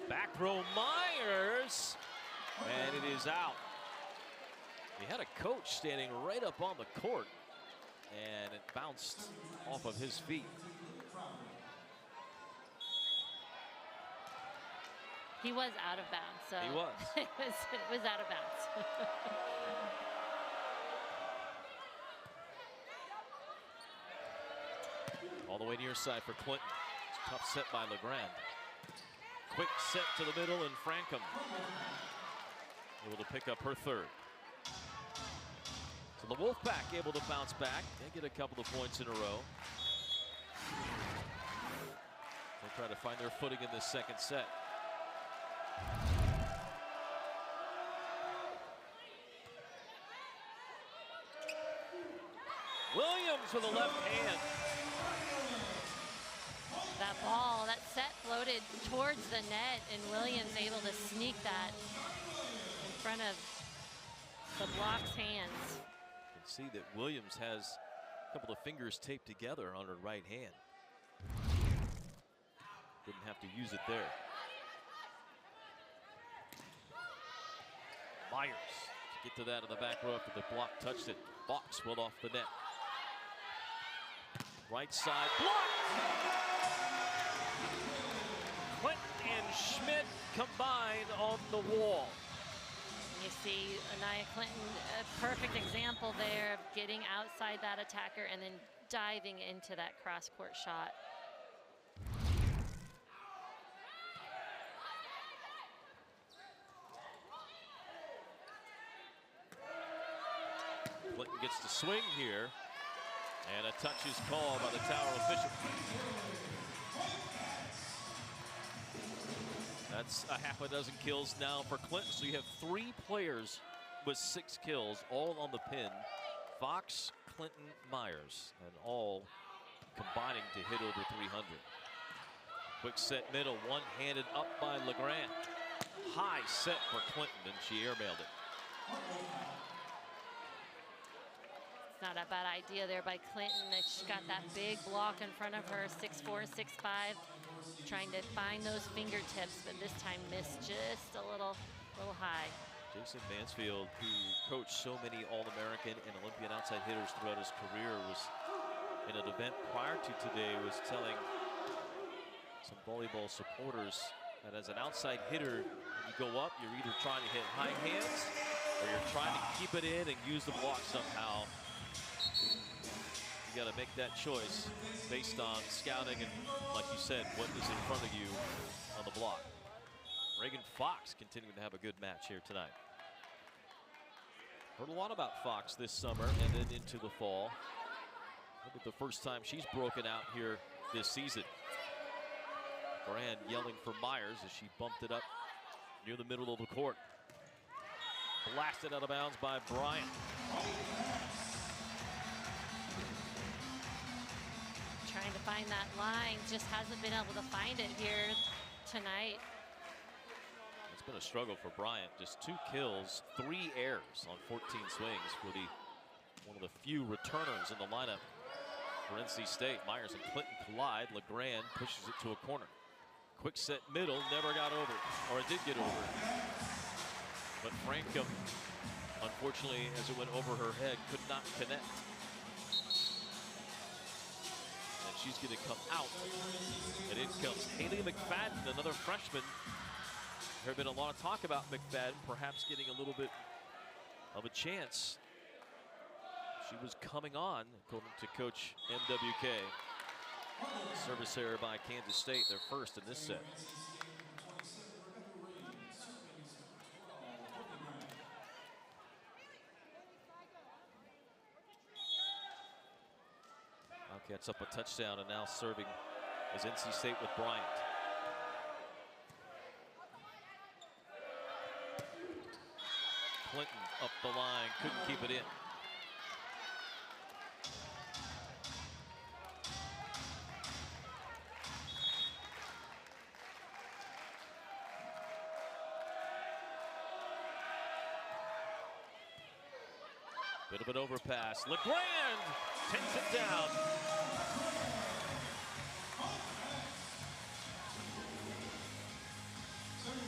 Back row Myers. And it is out. He had a coach standing right up on the court. And it bounced off of his feet. He was out of bounds. So he was. it was out of bounds. All the way near side for Clinton. It's a tough set by LeGrand. Quick set to the middle, and Frankham able to pick up her 3rd. So the Wolfpack able to bounce back and get a couple of points in a row. They try to find their footing in this 2nd set. Williams with a left hand. That ball, that set floated towards the net, and Williams able to sneak that in front of the block's hands. You can see that Williams has a couple of fingers taped together on her right hand. Didn't have to use it there. Myers to get to that in the back row after the block touched it. Box went off the net. Right side blocked. Clinton and Schmidt combined on the wall. You see Anaya Clinton, a perfect example there of getting outside that attacker and then diving into that cross-court shot. Clinton gets to swing here, and a touch is called by the Tower official. That's a half a dozen kills now for Clinton. So you have 3 players with 6 kills, all on the pin. Fox, Clinton, Myers, and all combining to hit over 300. Quick set middle, one-handed up by LeGrand. high set for Clinton, and she airmailed it. It's not a bad idea there by Clinton. She's got that big block in front of her, 6'4", 6'5", trying to find those fingertips, but this time missed just a little high. Jason Mansfield, who coached so many All-American and Olympian outside hitters throughout his career, was in an event prior to today, was telling some volleyball supporters that as an outside hitter, when you go up, you're either trying to hit high hands or you're trying to keep it in and use the block somehow. You got to make that choice based on scouting and, like you said, what is in front of you on the block. Reagan Fox continuing to have a good match here tonight. Heard a lot about Fox this summer and then into the fall. Maybe the first time she's broken out here this season. Brand yelling for Myers as she bumped it up near the middle of the court. Blasted out of bounds by Bryant. Trying to find that line, just hasn't been able to find it here tonight. It's been a struggle for Bryant. Just 2 kills, 3 errors on 14 swings for one of the few returners in the lineup for NC State. Myers and Clinton collide. LeGrand pushes it to a corner. Quick set middle, never got over, or it did get over. But Frankham, unfortunately, as it went over her head, could not connect. And she's going to come out. And in comes Haley McFadden, another freshman. There's been a lot of talk about McFadden perhaps getting a little bit of a chance. She was coming on, according to Coach MWK. Service error by Kansas State, their first in this set. Wildcats up a touchdown and now serving is NC State with Bryant. Clinton up the line, couldn't keep it in. Bit of an overpass. LeGrand takes it down.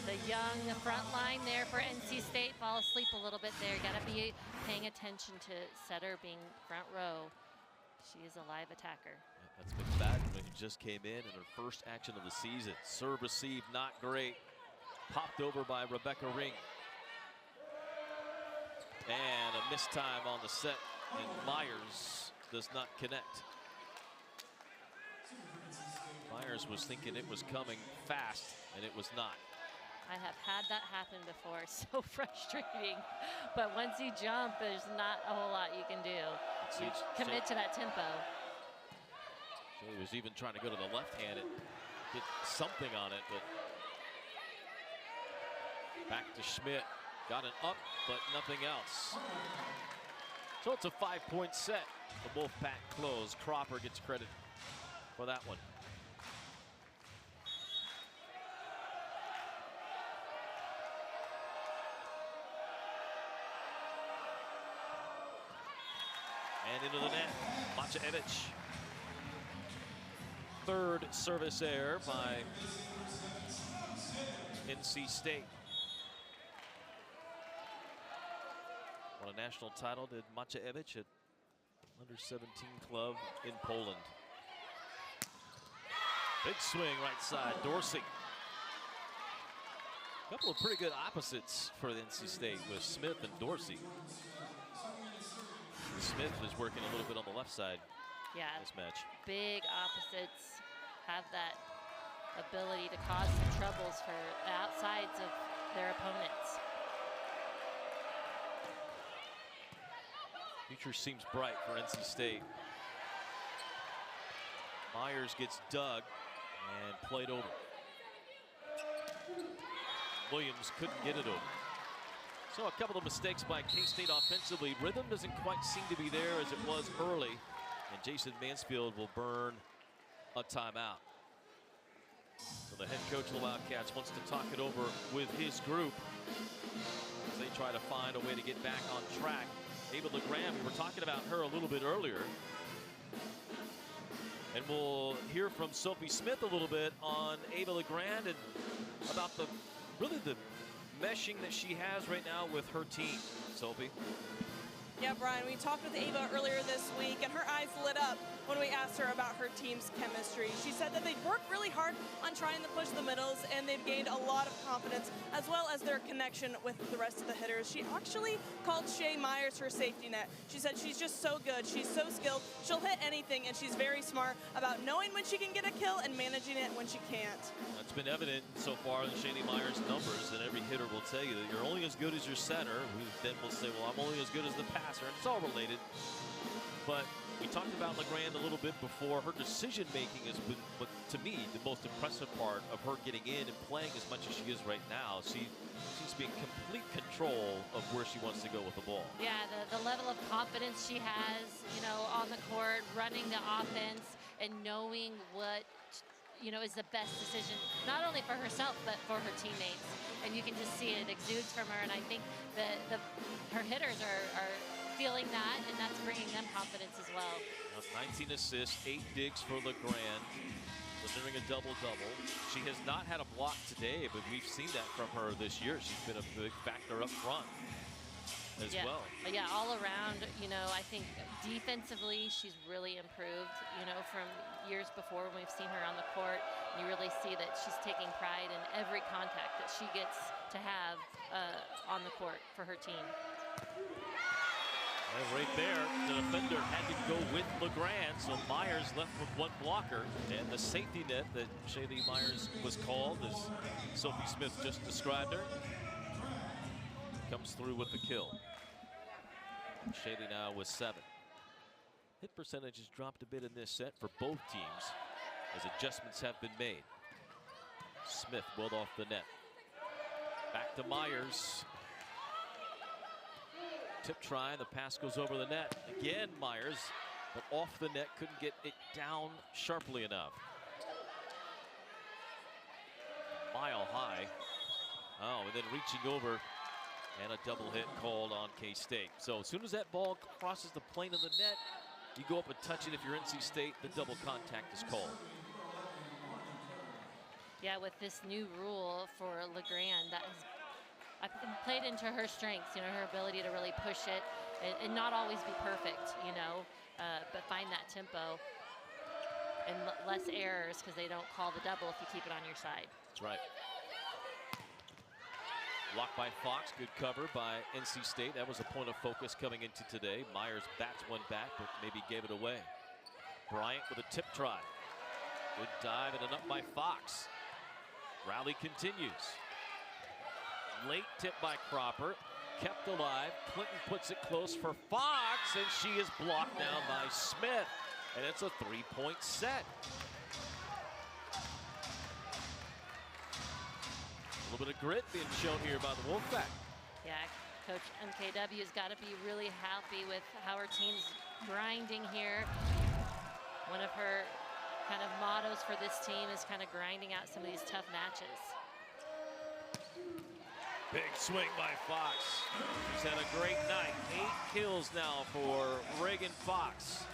The young front line there for NC State fall asleep a little bit there. Got to be paying attention to setter being front row. She is a live attacker. That's McFadden, who just came in her first action of the season. Serve received, not great. Popped over by Rebecca Ring. And a missed time on the set, and Myers does not connect. Myers was thinking it was coming fast, and it was not. I have had that happen before, so frustrating. But once you jump, there's not a whole lot you can do. You commit to that tempo. He was even trying to go to the left hand and get something on it, but back to Schmidt. Got an up, but nothing else. So it's a 5-point set. The Wolfpack close. Cropper gets credit for that one. And into the net, Macievich. Third service error by NC State. Won a national title, did Macievich at under-17 club in Poland. Big swing right side, Dorsey. A couple of pretty good opposites for the NC State with Smith and Dorsey. Smith is working a little bit on the left side. Yeah, this match. Big opposites have that ability to cause some troubles for the outsides of their opponents. Future seems bright for NC State. Myers gets dug and played over. Williams couldn't get it over. So a couple of mistakes by K-State offensively. Rhythm doesn't quite seem to be there as it was early. And Jason Mansfield will burn a timeout. So the head coach of the Wildcats, wants to talk it over with his group as they try to find a way to get back on track. Ava LeGrand, we were talking about her a little bit earlier. And we'll hear from Sophie Smith a little bit on Ava LeGrand and about the meshing that she has right now with her team. Sophie. Yeah, Brian, we talked with Ava earlier this week, and her eyes lit up when we asked her about her team's chemistry. She said that they've worked really hard on trying to push the middles, and they've gained a lot of confidence, as well as their connection with the rest of the hitters. She actually called Shay Myers her safety net. She said she's just so good, she's so skilled, she'll hit anything, and she's very smart about knowing when she can get a kill and managing it when she can't. That's been evident so far in Shady Myers' numbers, and every hitter will tell you that you're only as good as your center, who then will say, well, I'm only as good as the passer, and it's all related. But we talked about LeGrand a little bit before. Her decision making has been, to me, the most impressive part of her getting in and playing as much as she is right now. She's being complete control of where she wants to go with the ball. Yeah, the level of confidence she has, you know, on the court, running the offense, and knowing what, you know, is the best decision, not only for herself, but for her teammates. And you can just see it exudes from her, and I think that her hitters are feeling that, and that's bringing them confidence as well. 19 assists, 8 digs for LeGrand, delivering a double-double. She has not had a block today, but we've seen that from her this year. She's been a big factor up front as well. Yeah, all around, you know, I think defensively she's really improved, you know, from years before when we've seen her on the court. You really see that she's taking pride in every contact that she gets to have on the court for her team. And right there, the defender had to go with LeGrand, so Myers left with one blocker. And the safety net that Shaylee Myers was called, as Sophie Smith just described her, comes through with the kill. Shaylee now with 7. Hit percentage has dropped a bit in this set for both teams as adjustments have been made. Smith willed off the net. Back to Myers. Tip try, the pass goes over the net. Again, Myers, but off the net, couldn't get it down sharply enough. Mile high. Oh, and then reaching over, and a double hit called on K-State. So as soon as that ball crosses the plane of the net, you go up and touch it. If you're NC State, the double contact is called. Yeah, with this new rule for LeGrand, that has played into her strengths, you know, her ability to really push it and not always be perfect, you know, but find that tempo and less errors because they don't call the double if you keep it on your side. That's right. Blocked by Fox, good cover by NC State. That was a point of focus coming into today. Myers bats one back, but maybe gave it away. Bryant with a tip try. Good dive and an up by Fox. Rally continues. Late tip by Cropper, kept alive. Clinton puts it close for Fox, and she is blocked down by Smith. And it's a 3-point set. A little bit of grit being shown here by the Wolfpack. Yeah, Coach MKW has got to be really happy with how her team's grinding here. One of her kind of mottos for this team is kind of grinding out some of these tough matches. Big swing by Fox. She's had a great night. 8 kills now for Reagan Fox.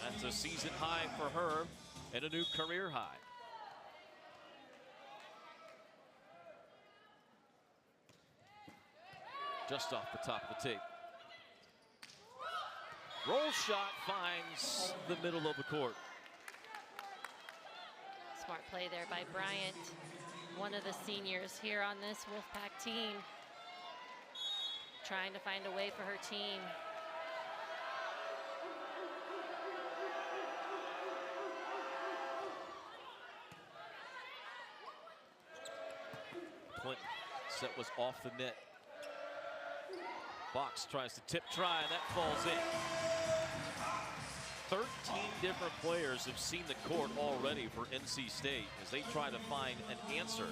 That's a season high for her and a new career high. Just off the top of the tape. Roll shot finds the middle of the court. Smart play there by Bryant, one of the seniors here on this Wolfpack team, trying to find a way for her team. Clinton, set was off the net. Fox tries to tip try, and that falls in. 13 different players have seen the court already for NC State as they try to find an answer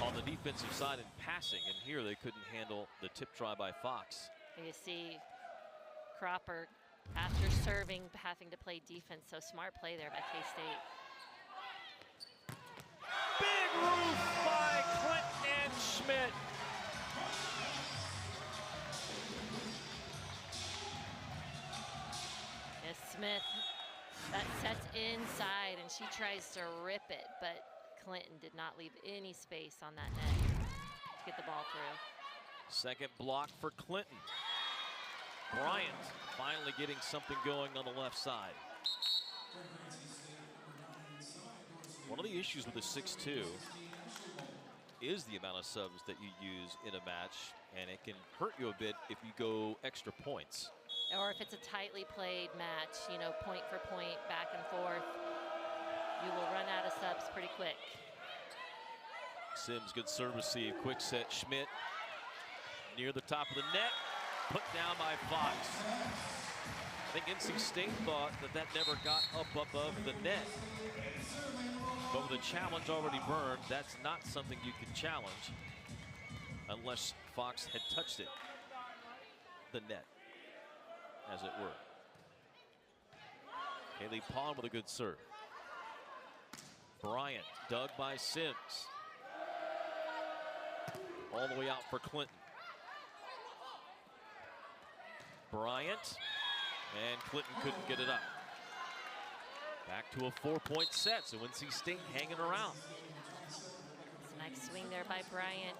on the defensive side in passing, and here they couldn't handle the tip try by Fox. You see Cropper, after serving, having to play defense, so smart play there by K-State. Big roof by Clinton and Schmidt. Yes, Smith, that sets inside and she tries to rip it, but Clinton did not leave any space on that net to get the ball through. Second block for Clinton. Bryant finally getting something going on the left side. One of the issues with the 6'2" is the amount of subs that you use in a match, and it can hurt you a bit if you go extra points. Or if it's a tightly played match, you know, point for point, back and forth, you will run out of subs pretty quick. Sims, good serve receive, quick set. Schmidt near the top of the net, put down by Fox. I think NC State thought that never got up above the net. But with the challenge already burned, that's not something you can challenge unless Fox had touched it, the net, as it were. Haley Pond with a good serve. Bryant dug by Sims. All the way out for Clinton. Bryant, and Clinton couldn't get it up. Back to a 4-point set, so NC State hanging around. Nice swing there by Bryant.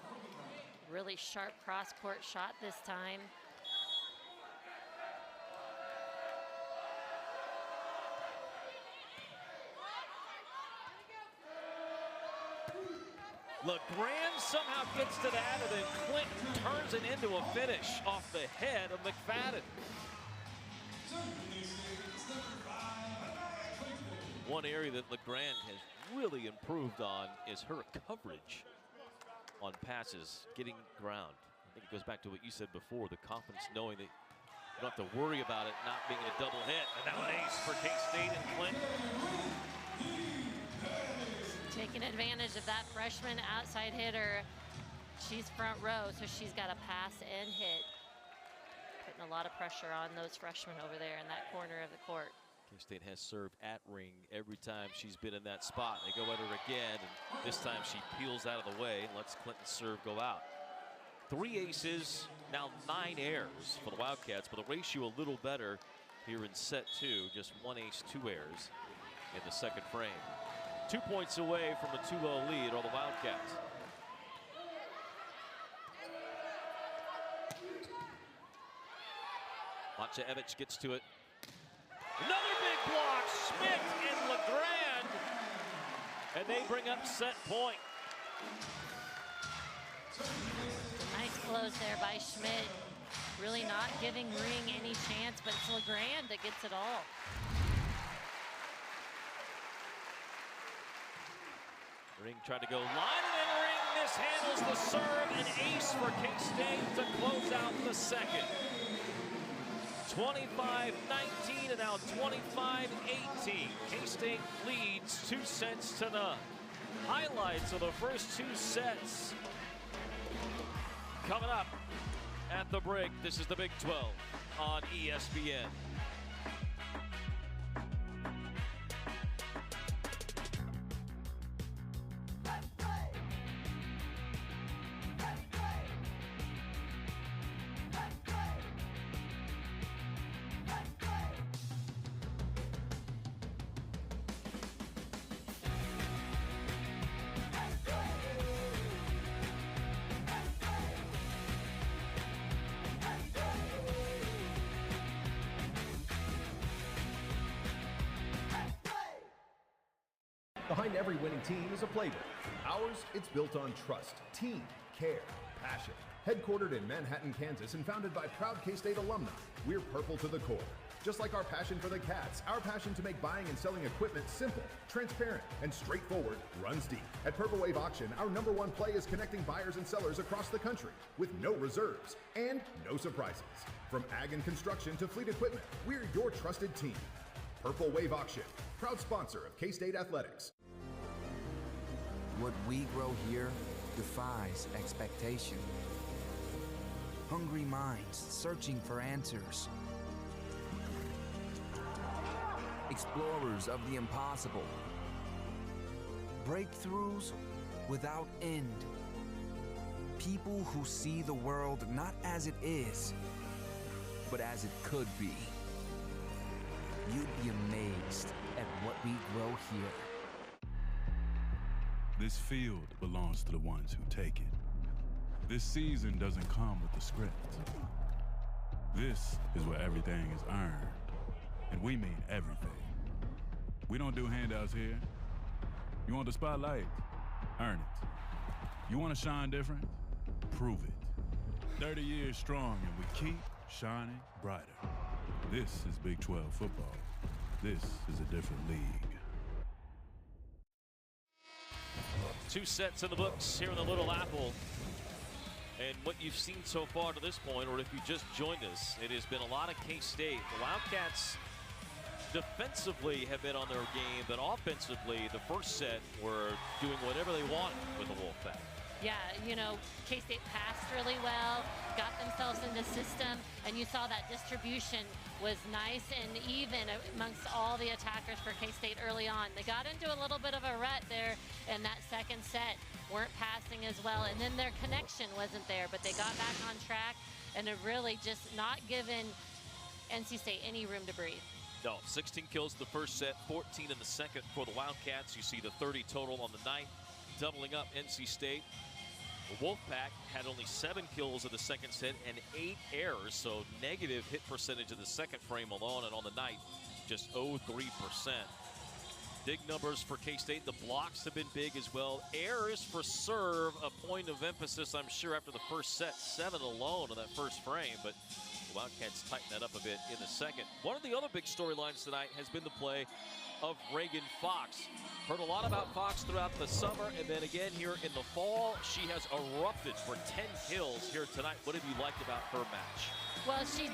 Really sharp cross-court shot this time. LeGrand somehow gets to that, and then Clinton turns it into a finish off the head of McFadden. One area that LeGrand has really improved on is her coverage on passes, getting ground. I think it goes back to what you said before, the confidence knowing that you don't have to worry about it not being a double hit. And now an ace for K-State and Clinton. Taking advantage of that freshman outside hitter. She's front row, so she's got to pass and hit. Putting a lot of pressure on those freshmen over there in that corner of the court. K-State has served at ring every time she's been in that spot. They go at her again, and this time she peels out of the way and lets Clinton's serve go out. 3 aces, now 9 errors for the Wildcats, but the ratio a little better here in set 2. Just 1 ace, 2 errors in the second frame. 2 points away from a 2-0 lead are the Wildcats. Maciejewicz gets to it. Another big block, Schmidt and LeGrand, and they bring up set point. Nice close there by Schmidt. Really not giving Ring any chance, but it's LeGrand that gets it all. Ring tried to go line, and then Ring mishandles the serve, and ace for K-State to close out the second. 25-19 and now 25-18. K-State leads 2 sets to none. Highlights of the first 2 sets coming up at the break. This is the Big 12 on ESPN. Behind every winning team is a playbook. Ours, it's built on trust, team, care, passion. Headquartered in Manhattan, Kansas, and founded by proud K-State alumni, we're purple to the core. Just like our passion for the Cats, our passion to make buying and selling equipment simple, transparent, and straightforward runs deep. At Purple Wave Auction, our #1 play is connecting buyers and sellers across the country with no reserves and no surprises. From ag and construction to fleet equipment, we're your trusted team. Purple Wave Auction, proud sponsor of K-State Athletics. What we grow here defies expectation. Hungry minds searching for answers. Explorers of the impossible. breakthroughs without end. People who see the world not as it is, but as it could be. You'd be amazed at what we grow here. This field belongs to the ones who take it. This season doesn't come with the script. This is where everything is earned, and we mean everything. We don't do handouts here. You want the spotlight? Earn it. You want to shine different? Prove it. 30 years strong, and we keep shining brighter. This is Big 12 football. This is a different league. 2 sets in the books here in the Little Apple. And what you've seen so far to this point, or if you just joined us, it has been a lot of K-State. The Wildcats defensively have been on their game, but offensively, the first set were doing whatever they wanted with the Wolfpack. Yeah, you know, K-State passed really well, got themselves in the system, and you saw that distribution was nice and even amongst all the attackers for K-State early on. They got into a little bit of a rut there in that second set, weren't passing as well, and then their connection wasn't there, but they got back on track and have really just not given NC State any room to breathe. No, 16 kills the first set, 14 in the second for the Wildcats. You see the 30 total on the night, doubling up NC State. The Wolfpack had only 7 kills in the second set and 8 errors, so negative hit percentage in the second frame alone, and on the night, just 0.3%. Big numbers for K-State. The blocks have been big as well. Errors for serve, a point of emphasis, I'm sure, after the first set. 7 alone in that first frame, but the Wildcats tighten that up a bit in the second. One of the other big storylines tonight has been the play of Reagan Fox. Heard a lot about Fox throughout the summer, and then again here in the fall. She has erupted for 10 kills here tonight. What have you liked about her match? Well, she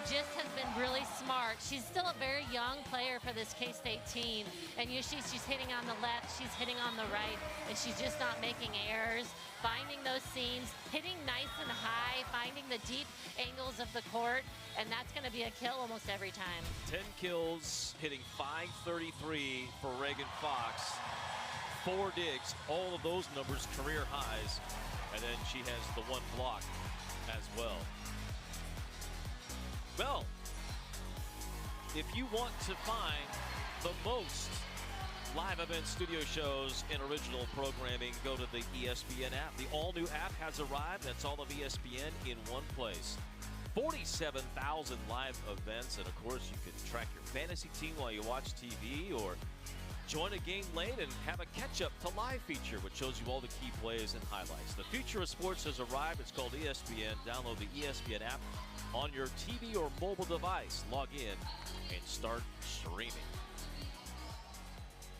just has been really smart. She's still a very young player for this K-State team, and she's hitting on the left, she's hitting on the right, and she's just not making errors, finding those seams, hitting nice and high, finding the deep angles of the court, and that's going to be a kill almost every time. 10 kills, hitting .533 for Reagan Fox. 4 digs, all of those numbers career highs, and then she has the 1 block as well. Well, if you want to find the most live event studio shows and original programming, go to the ESPN app. The all-new app has arrived. That's all of ESPN in one place. 47,000 live events, and of course you can track your fantasy team while you watch TV, or join a game late and have a catch-up to live feature, which shows you all the key plays and highlights. The future of sports has arrived. It's called ESPN. Download the ESPN app on your TV or mobile device. Log in and start streaming.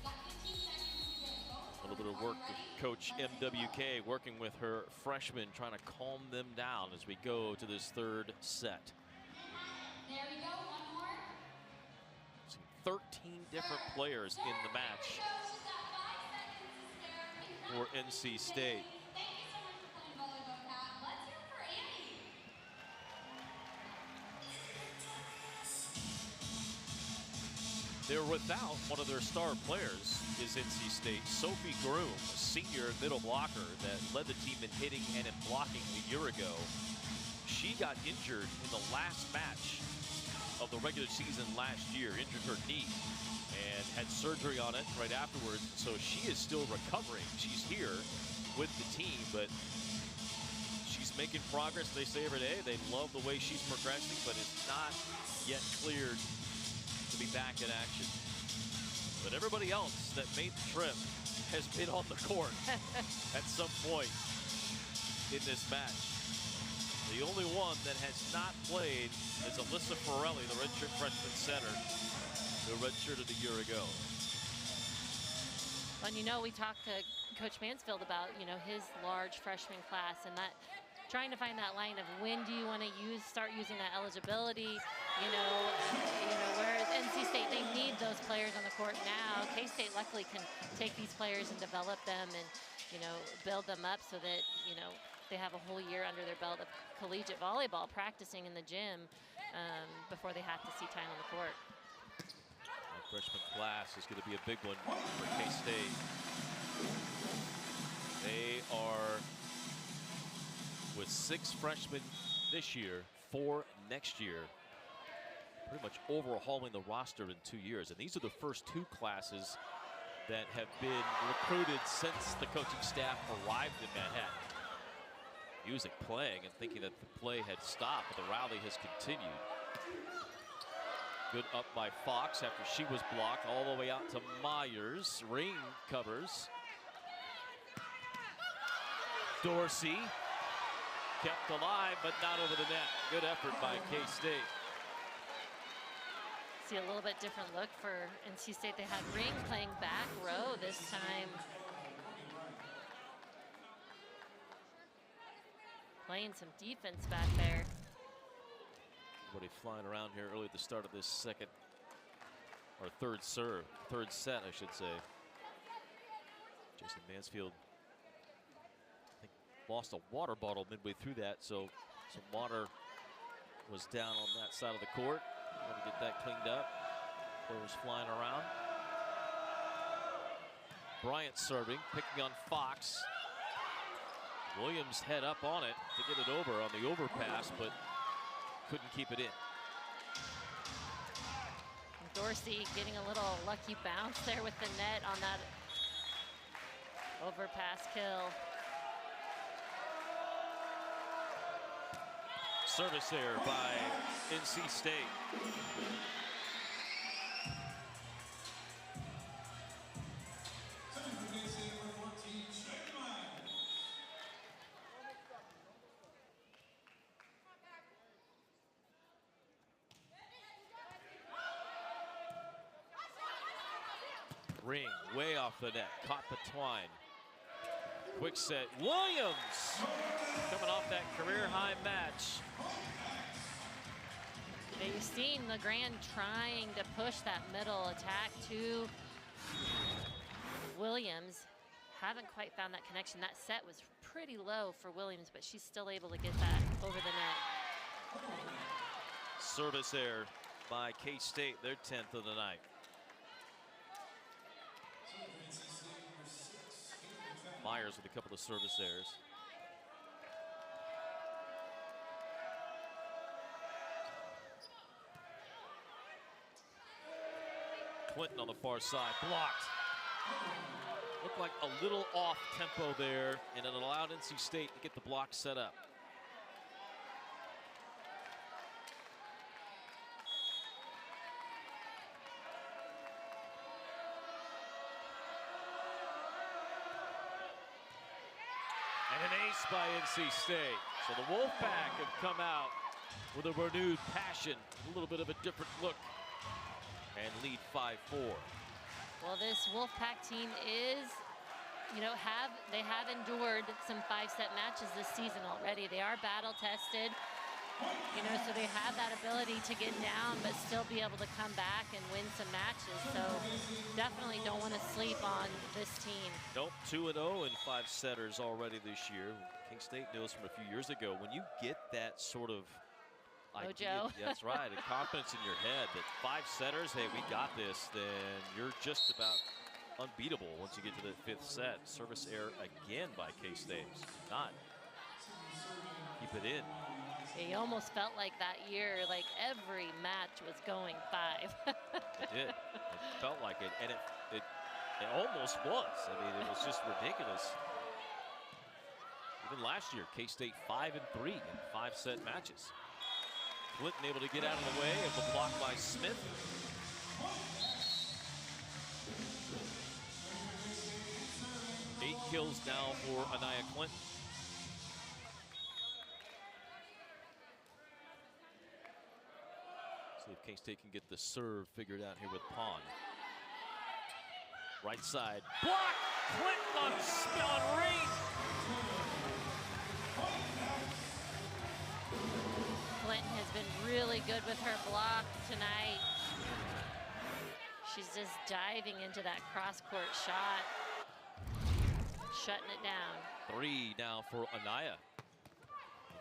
A little bit of work with Coach MWK, working with her freshmen, trying to calm them down as we go to this third set. There we go, one more. Some 13 different players in the match for NC State. They're without one of their star players, is NC State. Sophie Groom, a senior middle blocker that led the team in hitting and in blocking a year ago. She got injured in the last match of the regular season last year, injured her knee, and had surgery on it right afterwards. So she is still recovering. She's here with the team, but she's making progress, they say every day. They love the way she's progressing, but it's not yet cleared to be back in action. But everybody else that made the trip has been on the court at some point in this match. The only one that has not played is Alyssa Forelli, the redshirt freshman center, who redshirted a year ago. And you know, we talked to Coach Mansfield about, you know, his large freshman class, and that trying to find that line of when do you want to start using that eligibility, you know, whereas NC State, they need those players on the court now. K-State luckily can take these players and develop them and, you know, build them up so that, you know, they have a whole year under their belt of collegiate volleyball practicing in the gym before they have to see time on the court. The freshman class is going to be a big one for K-State. They are with 6 freshmen this year, 4 next year. Pretty much overhauling the roster in 2 years. And these are the first 2 classes that have been recruited since the coaching staff arrived in Manhattan. Music playing and thinking that the play had stopped, but the rally has continued. Good up by Fox after she was blocked all the way out to Myers. Ring covers. Dorsey kept alive, but not over the net. Good effort by K-State. See a little bit different look for NC State. They had Ring playing back row this time. Playing some defense back there. Everybody flying around here early at the start of this second, or third set, I should say. Jason Mansfield, I think, lost a water bottle midway through that, so some water was down on that side of the court. Want to get that cleaned up. Players flying around. Bryant serving, picking on Fox. Williams head up on it to get it over on the overpass, but couldn't keep it in. Dorsey getting a little lucky bounce there with the net on that overpass kill. Service error by NC State. Ring way off the net, caught the twine. Quick set, Williams coming off that career-high match. You've seen LeGrand trying to push that middle attack to Williams. Haven't quite found that connection. That set was pretty low for Williams, but she's still able to get that over the net. Service error by K-State, their 10th of the night. Myers with a couple of service errors. Clinton on the far side, blocked. Looked like a little off tempo there, and it allowed NC State to get the block set up. And an ace by NC State. So the Wolfpack have come out with a renewed passion, a little bit of a different look, and lead 5-4. Well, this Wolfpack team is, they have endured some 5-set matches this season already. They are battle tested, so they have that ability to get down but still be able to come back and win some matches. So definitely don't want to sleep on this team. Nope, 2-0 and 5-setters already this year. K-State knows from a few years ago, when you get that sort of Mojo. That's right, and confidence in your head that 5-setters, hey, we got this, then you're just about unbeatable once you get to the 5th set. Service error again by K-State. Not keep it in. It almost felt like that year, like every match was going 5. It did. It felt like it, and it almost was. I mean, it was just ridiculous. Even last year, K-State 5-3 in 5-set matches. Clinton able to get out of the way of the block by Smith. Eight kills now for Anaya Clinton. See if K-State can get the serve figured out here with Pond. Right side, block! Clinton on Ring! Clinton has been really good with her block tonight. She's just diving into that cross-court shot. Shutting it down. 3 now for Anaya.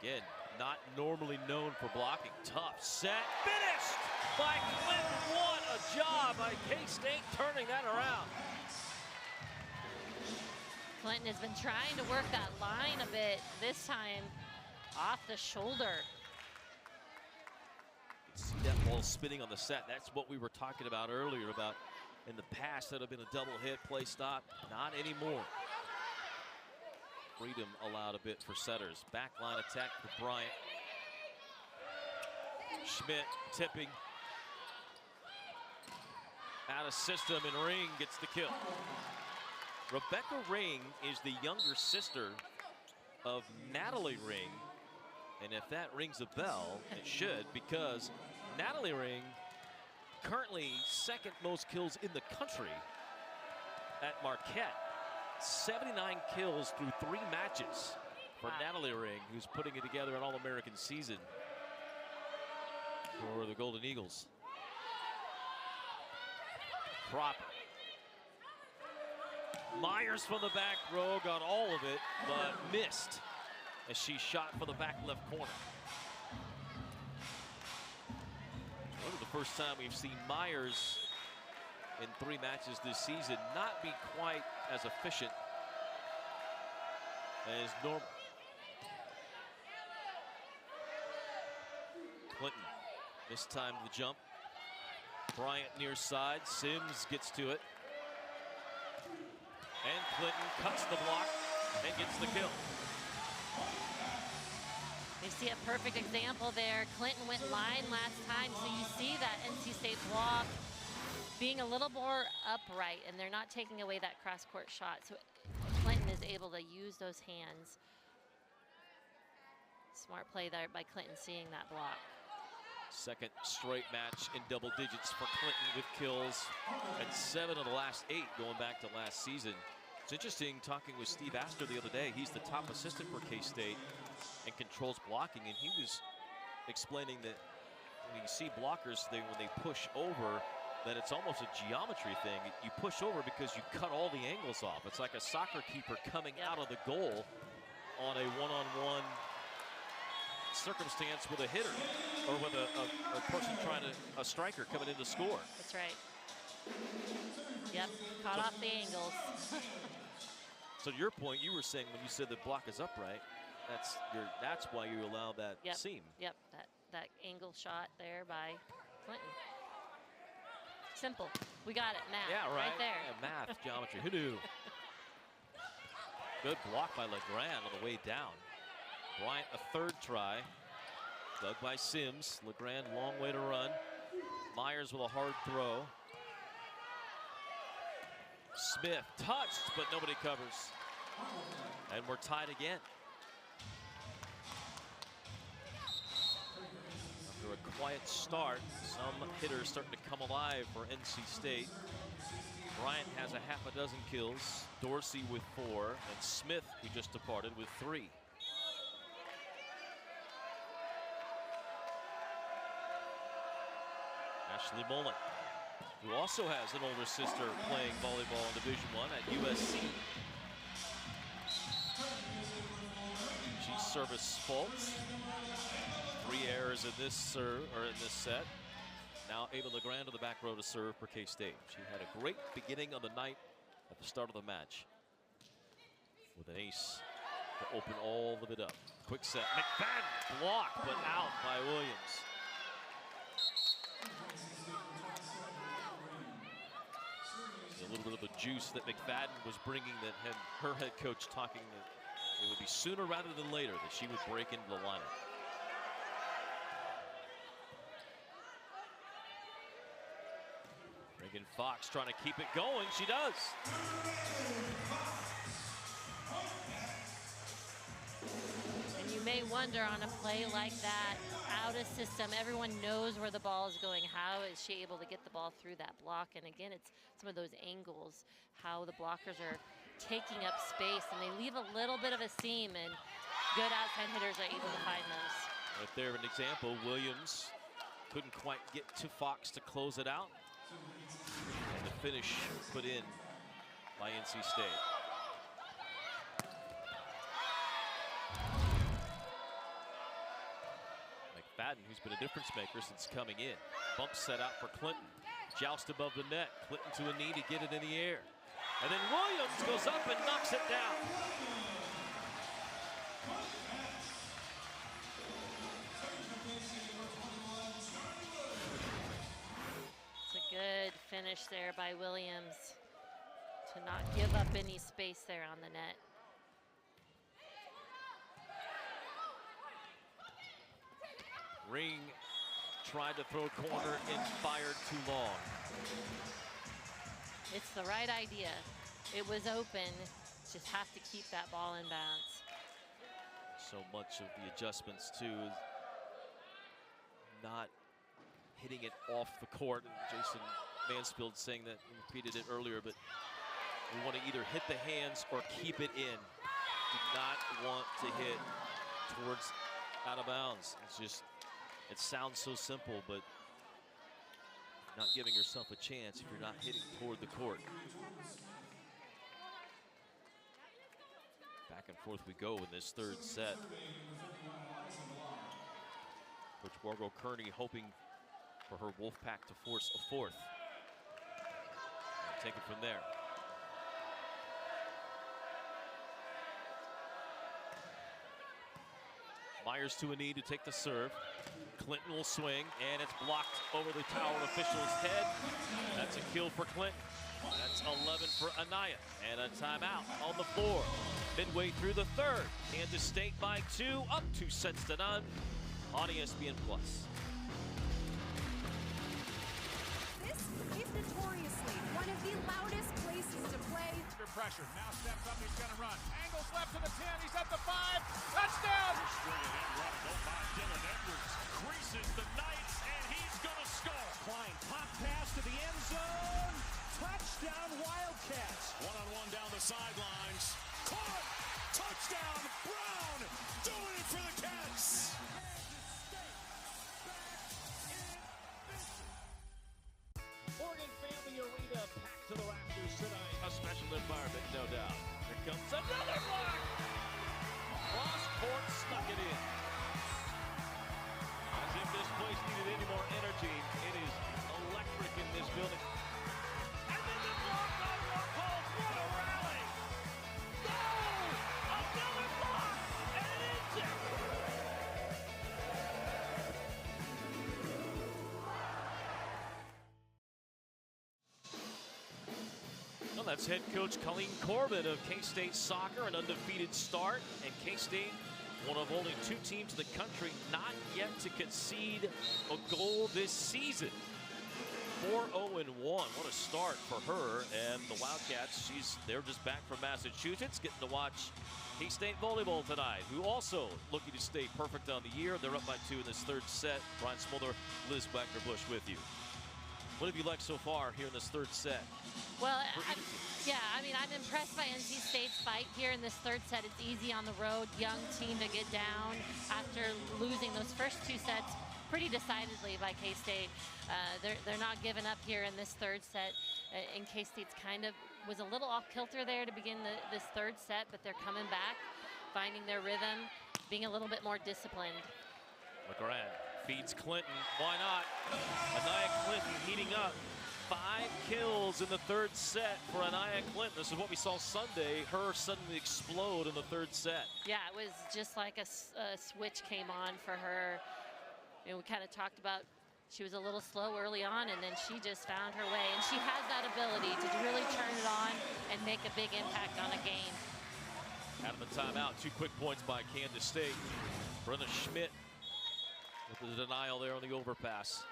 Again, not normally known for blocking. Tough set. Finished by Clinton. What a job by K-State turning that around. Clinton has been trying to work that line a bit, this time off the shoulder. See that ball spinning on the set. That's what we were talking about earlier, about in the past that have been a double hit, play stop. Not anymore. Freedom allowed a bit for setters. Backline attack for Bryant. Schmidt tipping. Out of system, and Ring gets the kill. Rebecca Ring is the younger sister of Natalie Ring. And if that rings a bell, it should, because Natalie Ring, currently second most kills in the country at Marquette. 79 kills through 3 matches for Natalie Ring, who's putting it together an All-American season for the Golden Eagles. Cropper. Myers from the back row got all of it, but missed as she shot for the back left corner. This is the first time we've seen Myers in 3 matches this season not be quite as efficient as normal. Clinton, this time the jump. Bryant near side, Sims gets to it. And Clinton cuts the block and gets the kill. You see a perfect example there. Clinton went line last time, so you see that NC State block being a little more upright, and they're not taking away that cross-court shot. So Clinton is able to use those hands. Smart play there by Clinton, seeing that block. Second straight match in double digits for Clinton with kills, and 7 of the last 8 going back to last season. It's interesting talking with Steve Astor the other day. He's the top assistant for K-State and controls blocking, and he was explaining that when you see blockers, when they push over, that it's almost a geometry thing. You push over because you cut all the angles off. It's like a soccer keeper coming out of the goal on a one-on-one circumstance with a hitter, or with a person a striker coming in to score. That's right. Yep, caught off the angles. So to your point, you were saying when you said the block is upright, that's why you allow that seam. Yep, that angle shot there by Clinton. Simple. We got it, math. Yeah, right there. Yeah, math, geometry. Who knew? Good block by Legrand on the way down. Bryant, a 3rd try. Dug by Sims. Legrand, long way to run. Myers with a hard throw. Smith touched, but nobody covers. And we're tied again. After a quiet start, some hitters starting to come alive for NC State. Bryant has a half a dozen kills. Dorsey with 4, and Smith, who just departed, with 3. Ashley Mullen, who also has an older sister playing volleyball in Division I at USC. She's service faults. 3 errors in this set. Now Ava Legrand to the back row to serve for K-State. She had a great beginning of the night at the start of the match, with an ace to open all of it up. Quick set. McFadden blocked, but out by Williams. A little bit of the juice that McFadden was bringing, that had her head coach talking that it would be sooner rather than later that she would break into the lineup. Reagan Fox trying to keep it going. She does. And you may wonder on a play like that, out of system, everyone knows where the ball is going. How is she able to get the ball through that block? And again, it's some of those angles, how the blockers are taking up space, and they leave a little bit of a seam, and good outside hitters are able to find those. Right there, an example. Williams couldn't quite get to Fox to close it out. And the finish put in by NC State. McFadden, who's been a difference maker since coming in. Bump set out for Clinton. Joust above the net. Clinton to a knee to get it in the air. And then Williams goes up and knocks it down. It's a good finish there by Williams to not give up any space there on the net. Ring tried to throw corner and fired too long. It's the right idea. It was open. Just have to keep that ball in bounds. So much of the adjustments too is not hitting it off the court. And Jason Mansfield saying that, he repeated it earlier, but we want to either hit the hands or keep it in. Do not want to hit towards out of bounds. It's just, it sounds so simple, but not giving yourself a chance if you're not hitting toward the court. Back and forth we go in this third set. Coach Margot Kearney hoping for her Wolfpack to force a fourth. And take it from there. Myers to a knee to take the serve. Clinton will swing, and it's blocked over the tower official's head. That's a kill for Clinton. That's 11 for Anaya, and a timeout on the floor. Midway through the third, Kansas State by 2, up 2 sets to none on ESPN+. This is notoriously one of the loudest places to play. Under pressure, now steps up, he's gonna run. Angles left to the 10, he's at the 5, touchdown! Stringing and run, go by Dylan Edwards, creases the Knights, and he's gonna score. Klein, pop pass to the end zone, touchdown Wildcats. One-on-one down the sidelines, caught, touchdown Brown, doing it for the Cats! Morgan Family Arena packed to the rafters tonight. A special environment, no doubt. Here comes another block. Cross court, snuck it in. As if this place needed any more energy, it is electric in this building. And then the block on Warhol. What a rally! No! Another block! And it ends it! Well, that's head coach Colleen Corbin of K-State Soccer, an undefeated start, and K-State, one of only 2 teams in the country not yet to concede a goal this season. 4-0-1, what a start for her and the Wildcats. They're just back from Massachusetts, getting to watch K-State volleyball tonight, who also looking to stay perfect on the year. They're up by 2 in this third set. Brian Smolder, Liz Wagner-Bush with you. What have you liked so far here in this third set? Well, I'm impressed by NC State's fight here in this third set. It's easy on the road, young team to get down after losing those first 2 sets pretty decidedly by K-State. They're not giving up here in this third set. And K-State's kind of was a little off kilter there to begin this third set, but they're coming back, finding their rhythm, being a little bit more disciplined. McGrath feeds Clinton. Why not? Anaya Clinton heating up. 5 kills in the third set for Anaya Clinton. This is what we saw Sunday. Her suddenly explode in the third set. Yeah, it was just like a switch came on for her. And we kind of talked about she was a little slow early on, and then she just found her way. And she has that ability to really turn it on and make a big impact on a game. Out of the timeout, 2 quick points by Kansas State. Brenna Schmidt with the denial there on the overpass.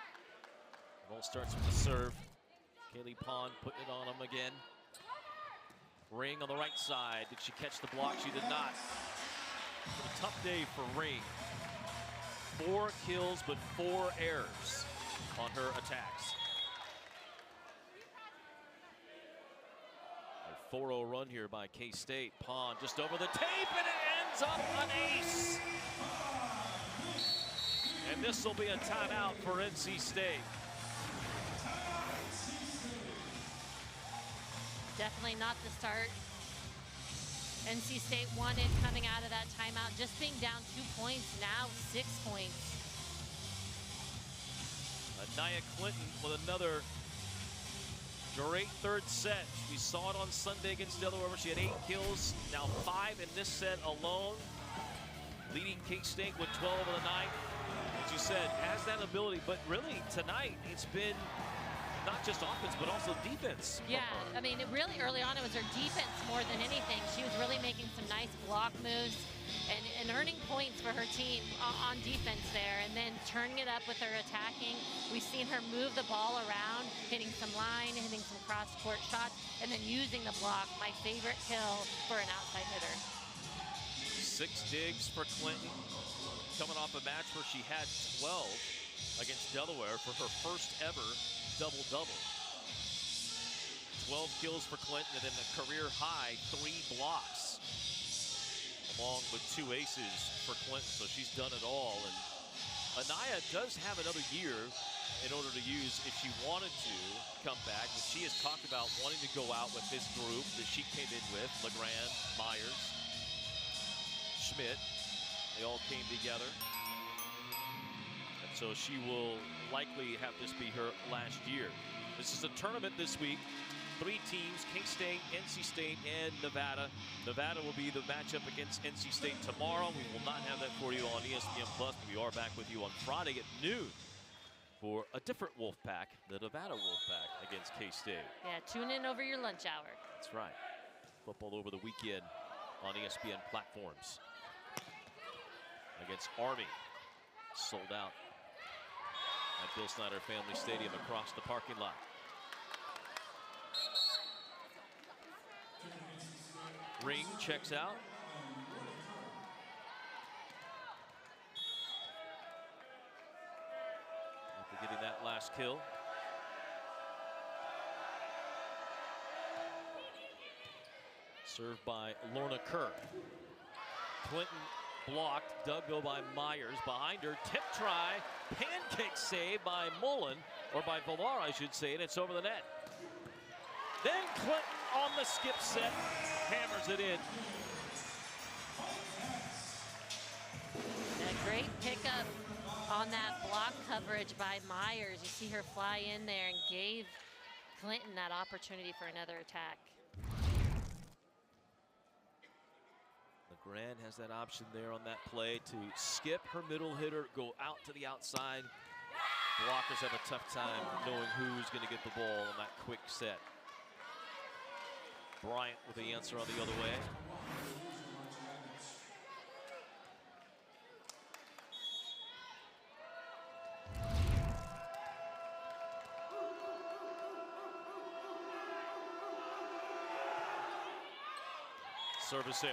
It all starts with the serve. Kaylee Pond putting it on him again. Ring on the right side. Did she catch the block? She did not. A tough day for Ring. 4 kills, but 4 errors on her attacks. A 4-0 run here by K-State. Pond just over the tape, and it ends up an ace. And this will be a timeout for NC State. Definitely not the start NC State wanted coming out of that timeout. Just being down 2 points, now 6 points. Anaya Clinton with another Great third set. We saw it on Sunday against Delaware where she had 8 kills, now 5 in this set alone. Leading K-State with 12 of the night. As you said, has that ability, but really tonight it's been not just offense, but also defense. Yeah, I mean, really early on it was her defense more than anything. She was really making some nice block moves and earning points for her team on defense there, and then turning it up with her attacking. We've seen her move the ball around, hitting some line, hitting some cross-court shots, and then using the block, my favorite kill for an outside hitter. 6 digs for Clinton, coming off a match where she had 12 against Delaware for her first ever double-double. 12 kills for Clinton, and then a career high 3 blocks, along with 2 aces for Clinton. So she's done it all. And Anaya does have another year in order to use if she wanted to come back. But she has talked about wanting to go out with this group that she came in with, LeGrand, Myers, Schmidt. They all came together. And so she will likely have this be her last year. This is a tournament this week. 3 teams, K-State, NC State, and Nevada. Nevada will be the matchup against NC State tomorrow. We will not have that for you on ESPN+. We are back with you on Friday at noon for a different Wolfpack, the Nevada Wolfpack against K-State. Yeah, tune in over your lunch hour. That's right. Football over the weekend on ESPN platforms. Against Army, sold out at Bill Snyder Family Stadium across the parking lot. Ring checks out. After getting that last kill. Served by Lorna Kerr. Clinton blocked, dug though by Myers. Behind her, tip try, pancake save by Mullen, or by Villar, I should say, and it's over the net. Then Clinton on the skip set, hammers it in. A great pickup on that block coverage by Myers. You see her fly in there and gave Clinton that opportunity for another attack. LeGrand has that option there on that play to skip her middle hitter, go out to the outside. Blockers have a tough time knowing who's going to get the ball on that quick set. Bryant with the answer on the other way. Service there.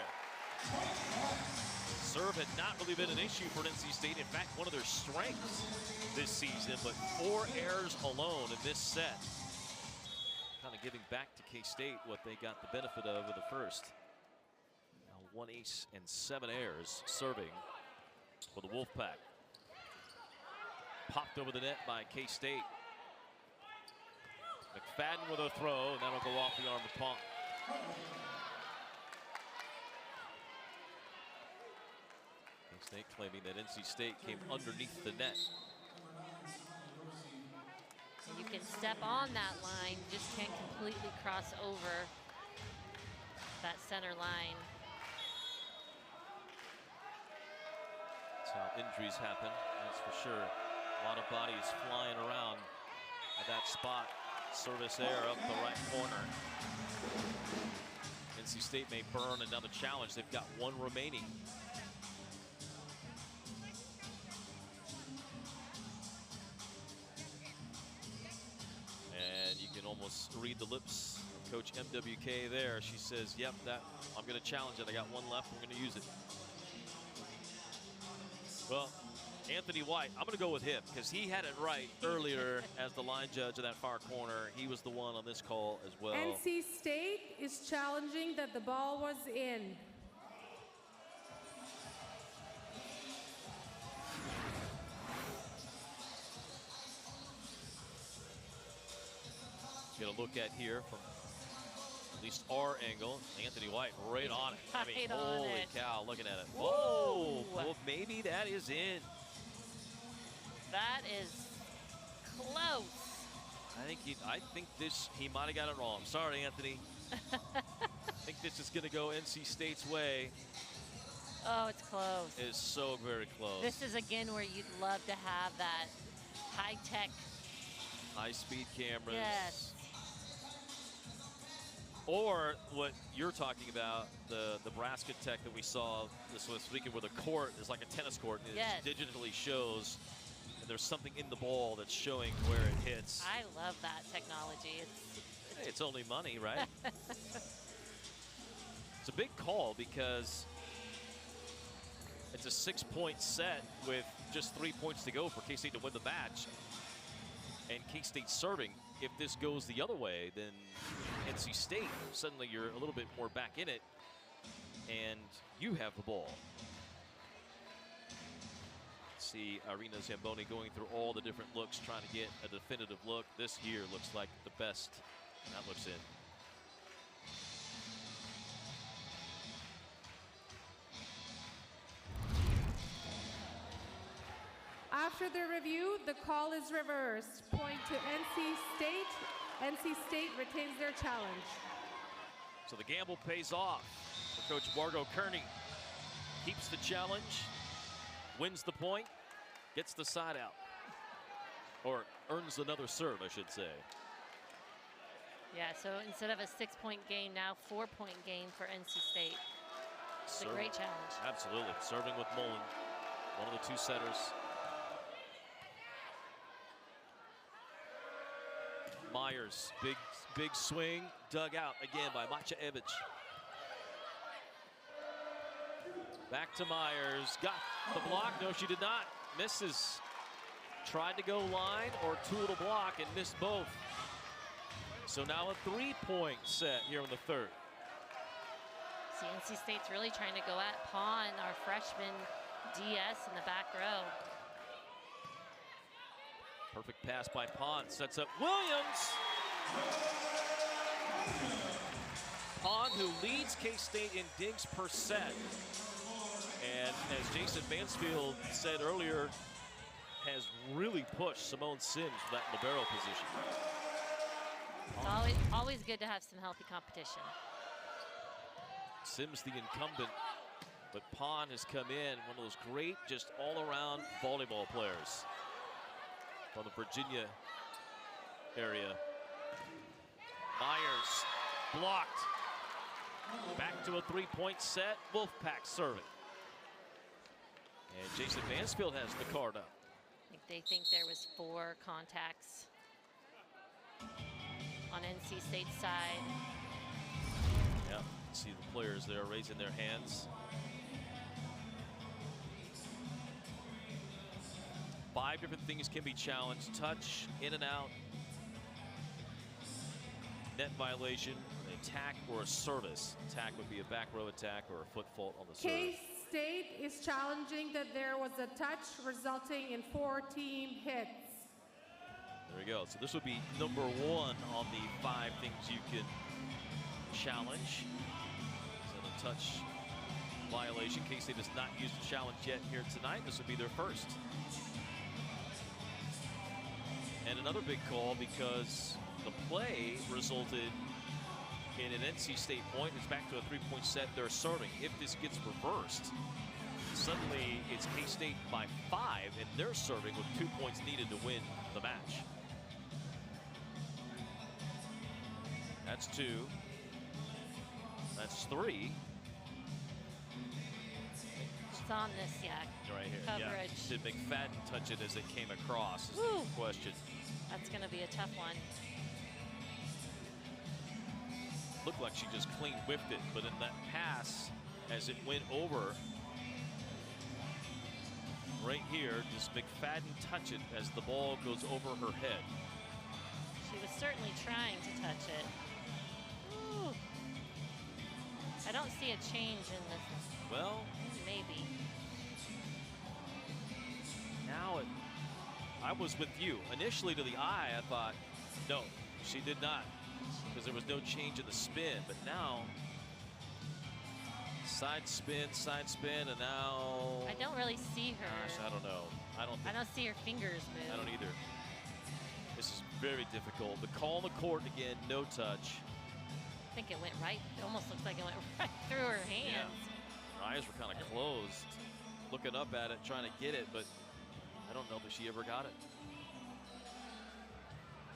Serve had not really been an issue for NC State. In fact, one of their strengths this season, but 4 errors alone in this set. Kind of giving back to K-State what they got the benefit of in the first. Now 1 ace and 7 errors serving for the Wolfpack. Popped over the net by K-State. McFadden with a throw, and that'll go off the arm of Pong. K-State claiming that NC State came underneath the net. You can step on that line, just can't completely cross over that center line. That's how injuries happen, that's for sure. A lot of bodies flying around at that spot. Service air up the right corner. NC State may burn another challenge. They've got 1 remaining. And you can almost read the lips of Coach MWK there. She says, yep, I'm going to challenge it. I got 1 left. We're going to use it. Well, Anthony White, I'm going to go with him because he had it right earlier as the line judge in that far corner. He was the one on this call as well. NC State is challenging that the ball was in. Get a look at here from at least our angle. Anthony White right on it. I mean, holy cow, looking at it. Whoa! Well, maybe that is in. That is close. I think he might have got it wrong. Sorry, Anthony. I think this is going to go NC State's way. Oh, it's close. It's so very close. This is again where you'd love to have that high-tech, high-speed cameras. Yes. Or what you're talking about, the Nebraska tech that we saw this weekend, where the court is like a tennis court, and Yes. it digitally shows, and there's something in the ball that's showing where it hits. I love that technology. It's only money, right? It's a big call because it's a 6-point set with just 3 points to go for K-State to win the match. And K-State serving, if this goes the other way, then NC State, suddenly you're a little bit more back in it, and you have the ball. See Irina Zamboni going through all the different looks, trying to get a definitive look. This here looks like the best. And that looks in. After the review, the call is reversed. Point to NC State. NC State retains their challenge. So the gamble pays off for Coach Margot Kearney. Keeps the challenge, wins the point, gets the side out. Or earns another serve, I should say. Yeah, so instead of a 6-point gain, now 4-point gain for NC State. It's a great challenge. Absolutely. Serving with Mullen, one of the two setters. Myers, big swing, dug out again by Macha Evic. Back to Myers, got the block. No, she did not. Misses. Tried to go line or tool to block and missed both. So now a 3-point set here in the third. See, NC State's really trying to go at Pawn, our freshman DS in the back row. Perfect pass by Pawn, sets up Williams. Pawn, who leads K-State in digs per set. And as Jason Mansfield said earlier, has really pushed Simone Sims for that libero position. It's always good to have some healthy competition. Sims the incumbent, but Pawn has come in, one of those great, just all-around volleyball players from the Virginia area. Myers blocked. Back to a 3-point set. Wolfpack serving. And Jason Mansfield has the card up. I think they think there was 4 contacts on NC State's side. Yeah, see the players there raising their hands. 5 different things can be challenged: touch, in and out, net violation, an attack, or a service. Attack would be a back row attack or a foot fault on the serve. K-State is challenging that there was a touch resulting in 4 team hits. There we go. So this would be number 1 on the 5 things you can challenge. So the touch violation. K-State has not used a challenge yet here tonight. This would be their first. And another big call because the play resulted in an NC State point. It's back to a 3-point set. They're serving. If this gets reversed, suddenly it's K-State by 5, and they're serving with 2 points needed to win the match. That's 2. That's 3. It's on this, yeah. Right here. Coverage. Yeah. Did McFadden touch it as it came across? Is Woo. the question. That's going to be a tough one. Looked like she just clean whipped it, but in that pass, as it went over, right here, does McFadden touch it as the ball goes over her head? She was certainly trying to touch it. Ooh. I don't see a change in this. Well, maybe. Now I was with you. Initially to the eye, I thought, no, she did not, because there was no change in the spin. But now, side spin, and now. I don't really see her. Gosh, I don't know. I don't see her fingers move. I don't either. This is Very difficult. The call on the court again, no touch. I think it went right. It almost looks like it went right through her hands. Yeah. Her eyes were kind of closed, looking up at it, trying to get it, but I don't know that she ever got it.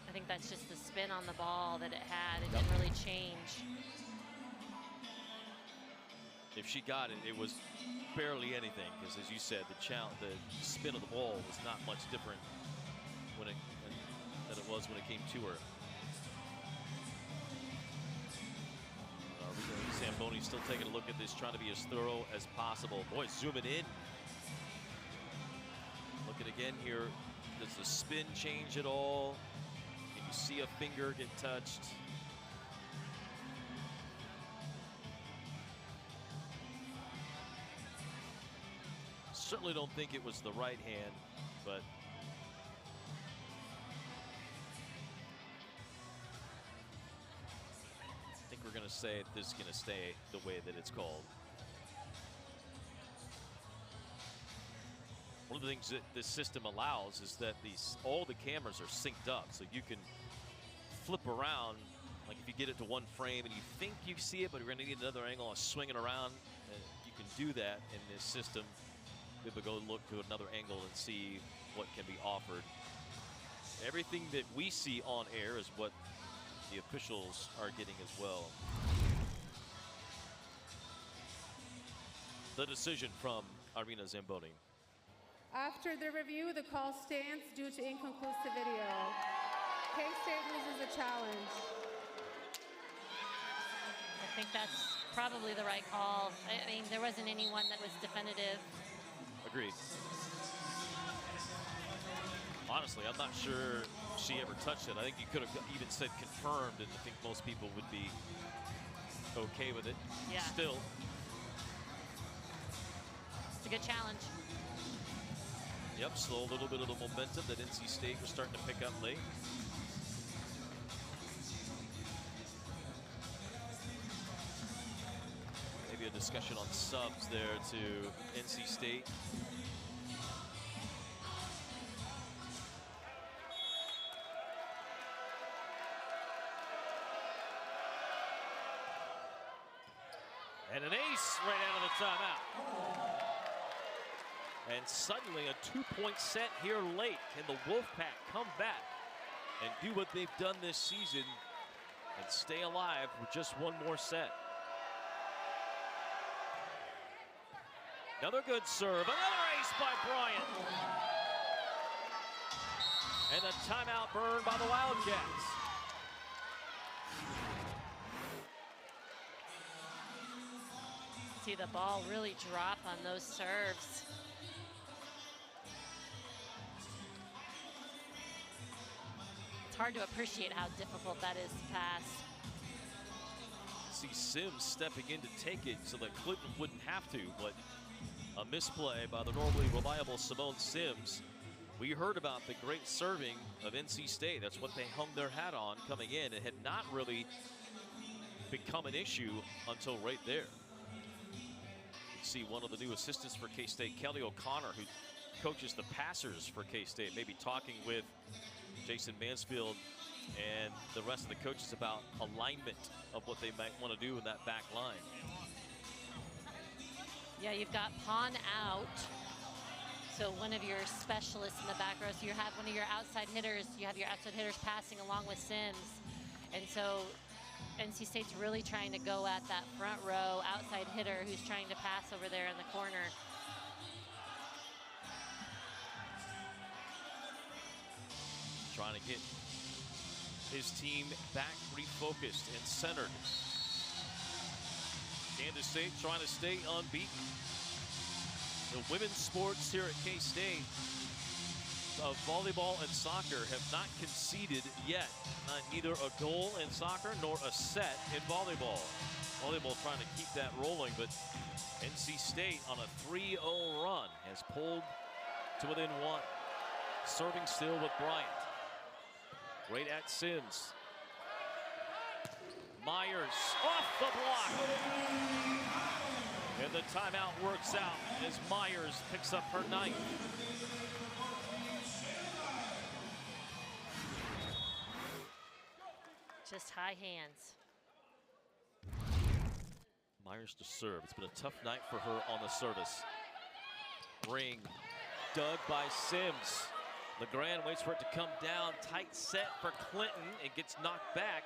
I think that's just the spin on the ball that it had. It didn't really change. If she got it, it was barely anything, because as you said, the spin of the ball was not much different than it was when it came to her. Zamboni still taking a look at this, trying to be as thorough as possible. Boy, zooming in. Looking again here. Does the spin change at all? Can you see a finger get touched? Certainly don't think it was the right hand, but I think we're going to say this is going to stay the way that it's called. One of the things that this system allows is that all the cameras are synced up, so you can flip around. Like if you get it to one frame and you think you see it, but you're going to need another angle, swing it around, and you can do that in this system. Be able to go look to another angle and see what can be offered. Everything that we see on air is what the officials are getting as well. The decision from Irina Zamboni. After the review, the call stands due to inconclusive video. K-State loses a challenge. I think that's probably the right call. I mean, there wasn't anyone that was definitive. Agreed. Honestly, I'm not sure she ever touched it. I think you could have even said confirmed, and I think most people would be okay with it. Yeah. Still. It's a good challenge. Yep, slow a little bit of the momentum that NC State was starting to pick up late. Maybe a discussion on subs there to NC State. And an ace right out of the timeout. And suddenly a 2-point set here late. Can the Wolfpack come back and do what they've done this season and stay alive with just one more set? Another good serve. Another ace by Bryant. And a timeout burn by the Wildcats. See the ball really drop on those serves. It's hard to appreciate how difficult that is to pass. See Sims stepping in to take it so that Clinton wouldn't have to, but a misplay by the normally reliable Simone Sims. We heard about the great serving of NC State. That's what they hung their hat on coming in. It had not really become an issue until right there. You see one of the new assistants for K-State, Kelly O'Connor, who coaches the passers for K-State, maybe talking with Jason Mansfield and the rest of the coaches about alignment of what they might want to do in that back line. Yeah, you've got Pawn out. So one of your specialists in the back row. So you have one of your outside hitters. You have your outside hitters passing along with Sims. And so NC State's really trying to go at that front row outside hitter who's trying to pass over there in the corner. Trying to get his team back refocused and centered. Kansas State trying to stay unbeaten. The women's sports here at K-State of volleyball and soccer have not conceded yet. Neither a goal in soccer nor a set in volleyball. Volleyball trying to keep that rolling, but NC State on a 3-0 run has pulled to within one. Serving still with Bryant. Right at Sims. Myers off the block. And the timeout works out as Myers picks up her ninth. Just high hands. Myers to serve. It's been a tough night for her on the service. Ring dug by Sims. Legrand waits for it to come down. Tight set for Clinton. It gets knocked back.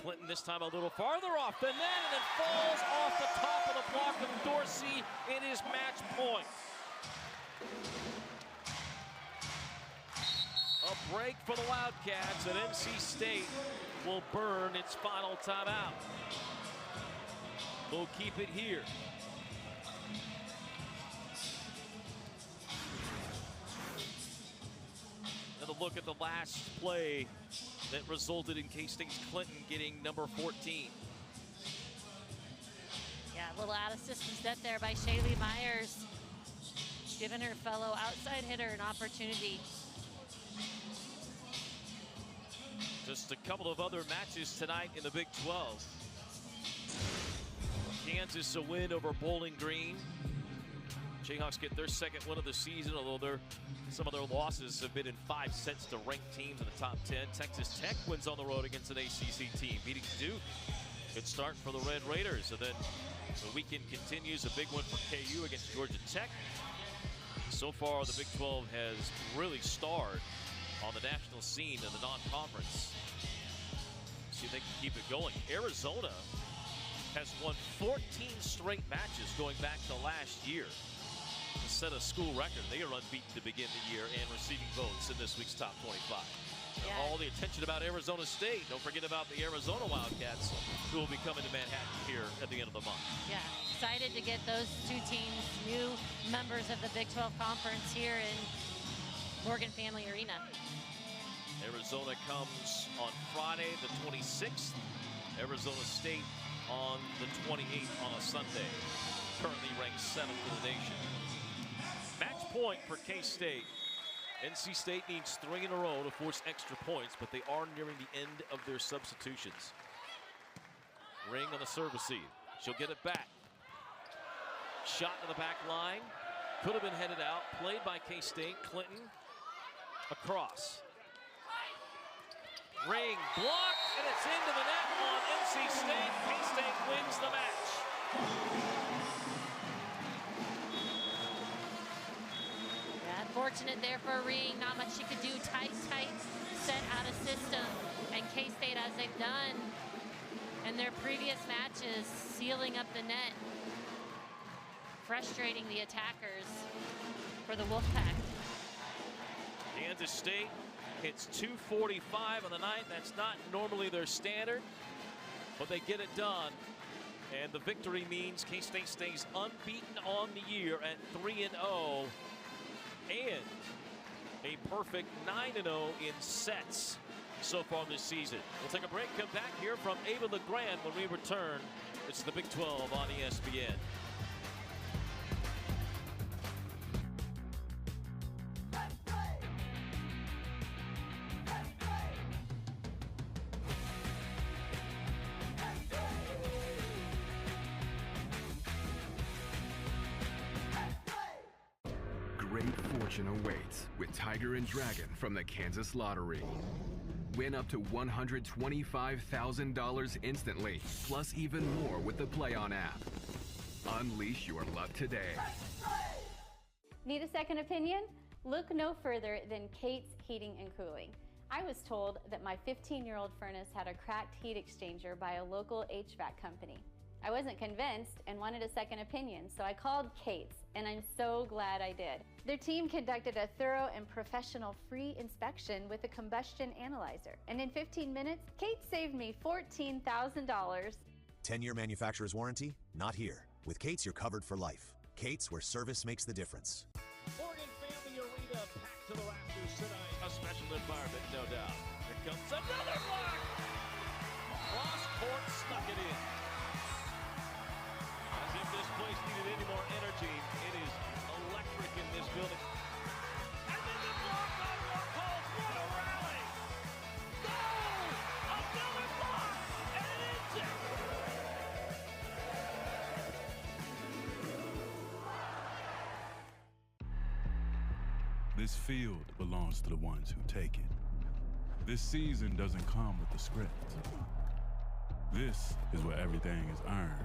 Clinton this time a little farther off the net and then falls off the top of the block of Dorsey. It is match point. A break for the Wildcats, and NC State will burn its final timeout. We'll keep it here. Another look at the last play that resulted in K-State's Clinton getting number 14. Yeah, a little out of system set there by Shaylee Myers, giving her fellow outside hitter an opportunity. Just a couple of other matches tonight in the Big 12. Kansas a win over Bowling Green. Jayhawks get their second win of the season, although some of their losses have been in 5 sets to ranked teams in the top 10. Texas Tech wins on the road against an ACC team, beating Duke. Good start for the Red Raiders. And then the weekend continues, a big win for KU against Georgia Tech. So far, the Big 12 has really starred on the national scene in the non-conference. See if they can keep it going. Arizona has won 14 straight matches going back to last year to set a school record. They are unbeaten to begin the year and receiving votes in this week's top 25. Yeah. All the attention about Arizona State. Don't forget about the Arizona Wildcats, who will be coming to Manhattan here at the end of the month. Yeah, excited to get those two teams, new members of the Big 12 Conference here in Morgan Stanley Arena. Arizona comes on Friday the 26th. Arizona State on the 28th on a Sunday. Currently ranked 7th in the nation. Match point for K-State. NC State needs 3 in a row to force extra points, but they are nearing the end of their substitutions. Ring on the service seat. She'll get it back. Shot to the back line. Could have been headed out. Played by K-State. Clinton across. Ring blocked, and it's into the net on NC State. K-State wins the match. Yeah, unfortunate there for Ring. Not much she could do. Tight set out of system. And K-State, as they've done in their previous matches, sealing up the net, frustrating the attackers for the Wolfpack. Kansas State hits 245 on the night. That's not normally their standard, but they get it done. And the victory means K-State stays unbeaten on the year at 3-0 and a perfect 9-0 in sets so far this season. We'll take a break, come back here from Ava LeGrand when we return. It's the Big 12 on ESPN. Great fortune awaits with Tiger and Dragon from the Kansas Lottery. Win up to $125,000 instantly, plus even more with the Play On app. Unleash your luck today. Need a second opinion? Look no further than Kate's Heating and Cooling. I was told that my 15-year-old furnace had a cracked heat exchanger by a local HVAC company. I wasn't convinced and wanted a second opinion, so I called Kate's, and I'm so glad I did. Their team conducted a thorough and professional free inspection with a combustion analyzer, and in 15 minutes, Kate saved me $14,000. 10-year manufacturer's warranty? Not here. With Kate's, you're covered for life. Kate's, where service makes the difference. Morgan Family Arena packed to the rafters tonight. A special environment, no doubt. Here comes another block. Cross court, snuck it in. As if this place needed any more energy, it is electric in this building. And then the block on Rockhold. What a rally! Goal! Another block! And it ends it! This field belongs to the ones who take it. This season doesn't come with the script. This is where everything is earned,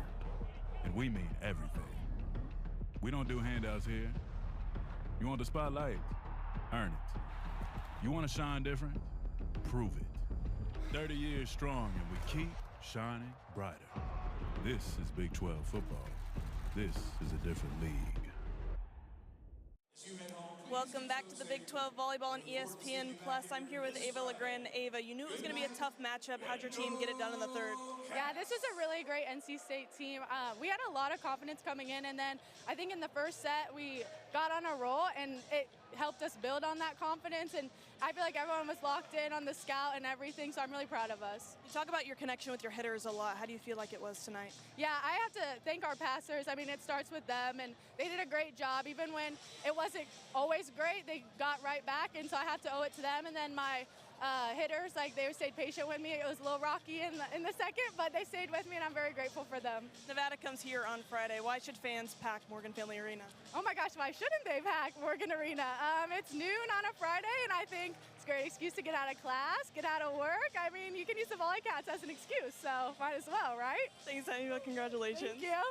and we mean everything. We don't do handouts here. You want the spotlight? Earn it. You want to shine different? Prove it. 30 years strong, and we keep shining brighter. This is Big 12 football. This is a different league. Welcome back to the Big 12 Volleyball on ESPN+. I'm here with Ava LeGrand. Ava, you knew it was going to be a tough matchup. How'd your team get it done in the third? Yeah, this was a really great NC State team. We had a lot of confidence coming in, and then I think in the first set we got on a roll, and it helped us build on that confidence, and I feel like everyone was locked in on the scout and everything, so I'm really proud of us. You talk about your connection with your hitters a lot. How do you feel like it was tonight? Yeah, I have to thank our passers. I mean, it starts with them, and they did a great job. Even when it wasn't always great, they got right back, and so I have to owe it to them. And then my hitters, like, they stayed patient with me. It was a little rocky in the second, but they stayed with me, and I'm very grateful for them. Nevada comes here on Friday. Why should fans pack Morgan Finley Arena? Oh my gosh, why shouldn't they pack Morgan Arena? It's noon on a Friday, and I think it's a great excuse to get out of class, get out of work. I mean, you can use the Volley Cats as an excuse, so might as well, right? Thanks, Ava. Congratulations. Thank you.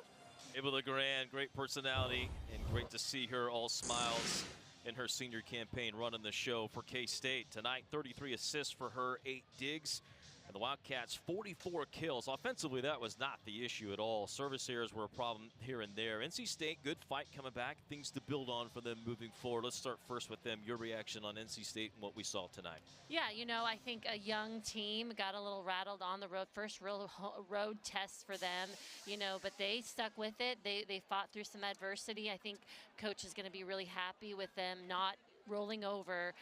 Ava LeGrand, great personality, and great to see her all smiles in her senior campaign running the show for K-State. Tonight, 33 assists for her, 8 digs. And the Wildcats, 44 kills. Offensively, that was not the issue at all. Service errors were a problem here and there. NC State, good fight coming back. Things to build on for them moving forward. Let's start first with them. Your reaction on NC State and what we saw tonight. Yeah, you know, I think a young team got a little rattled on the road. First real road test for them, you know, but they stuck with it. They fought through some adversity. I think coach is going to be really happy with them not rolling over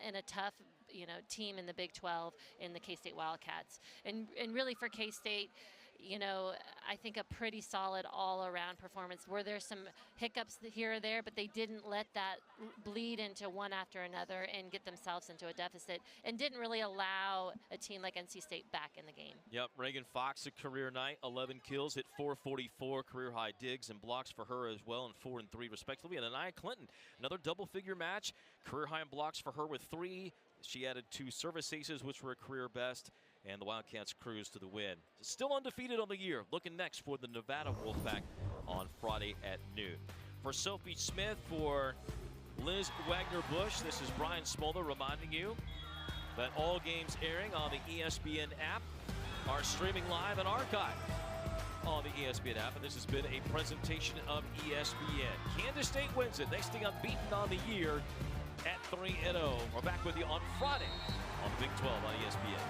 in a tough team in the Big 12 in the K-State Wildcats. And really for K-State, you know, I think a pretty solid all-around performance. Were there some hiccups here or there, but they didn't let that bleed into one after another and get themselves into a deficit, and didn't really allow a team like NC State back in the game. Yep, Reagan Fox, a career night, 11 kills, hit 444, career-high digs and blocks for her as well, and 4 and 3 respectively. And Anaya Clinton, another double-figure match, career-high in blocks for her with 3. She added 2 service aces, which were a career best, and the Wildcats cruise to the win. Still undefeated on the year. Looking next for the Nevada Wolfpack on Friday at noon. For Sophie Smith, for Liz Wagner-Bush, this is Brian Smolder reminding you that all games airing on the ESPN app are streaming live and archived on the ESPN app, and this has been a presentation of ESPN. Kansas State wins it. They stay unbeaten on the year at 3-0. We're back with you on Friday on the Big 12 on ESPN.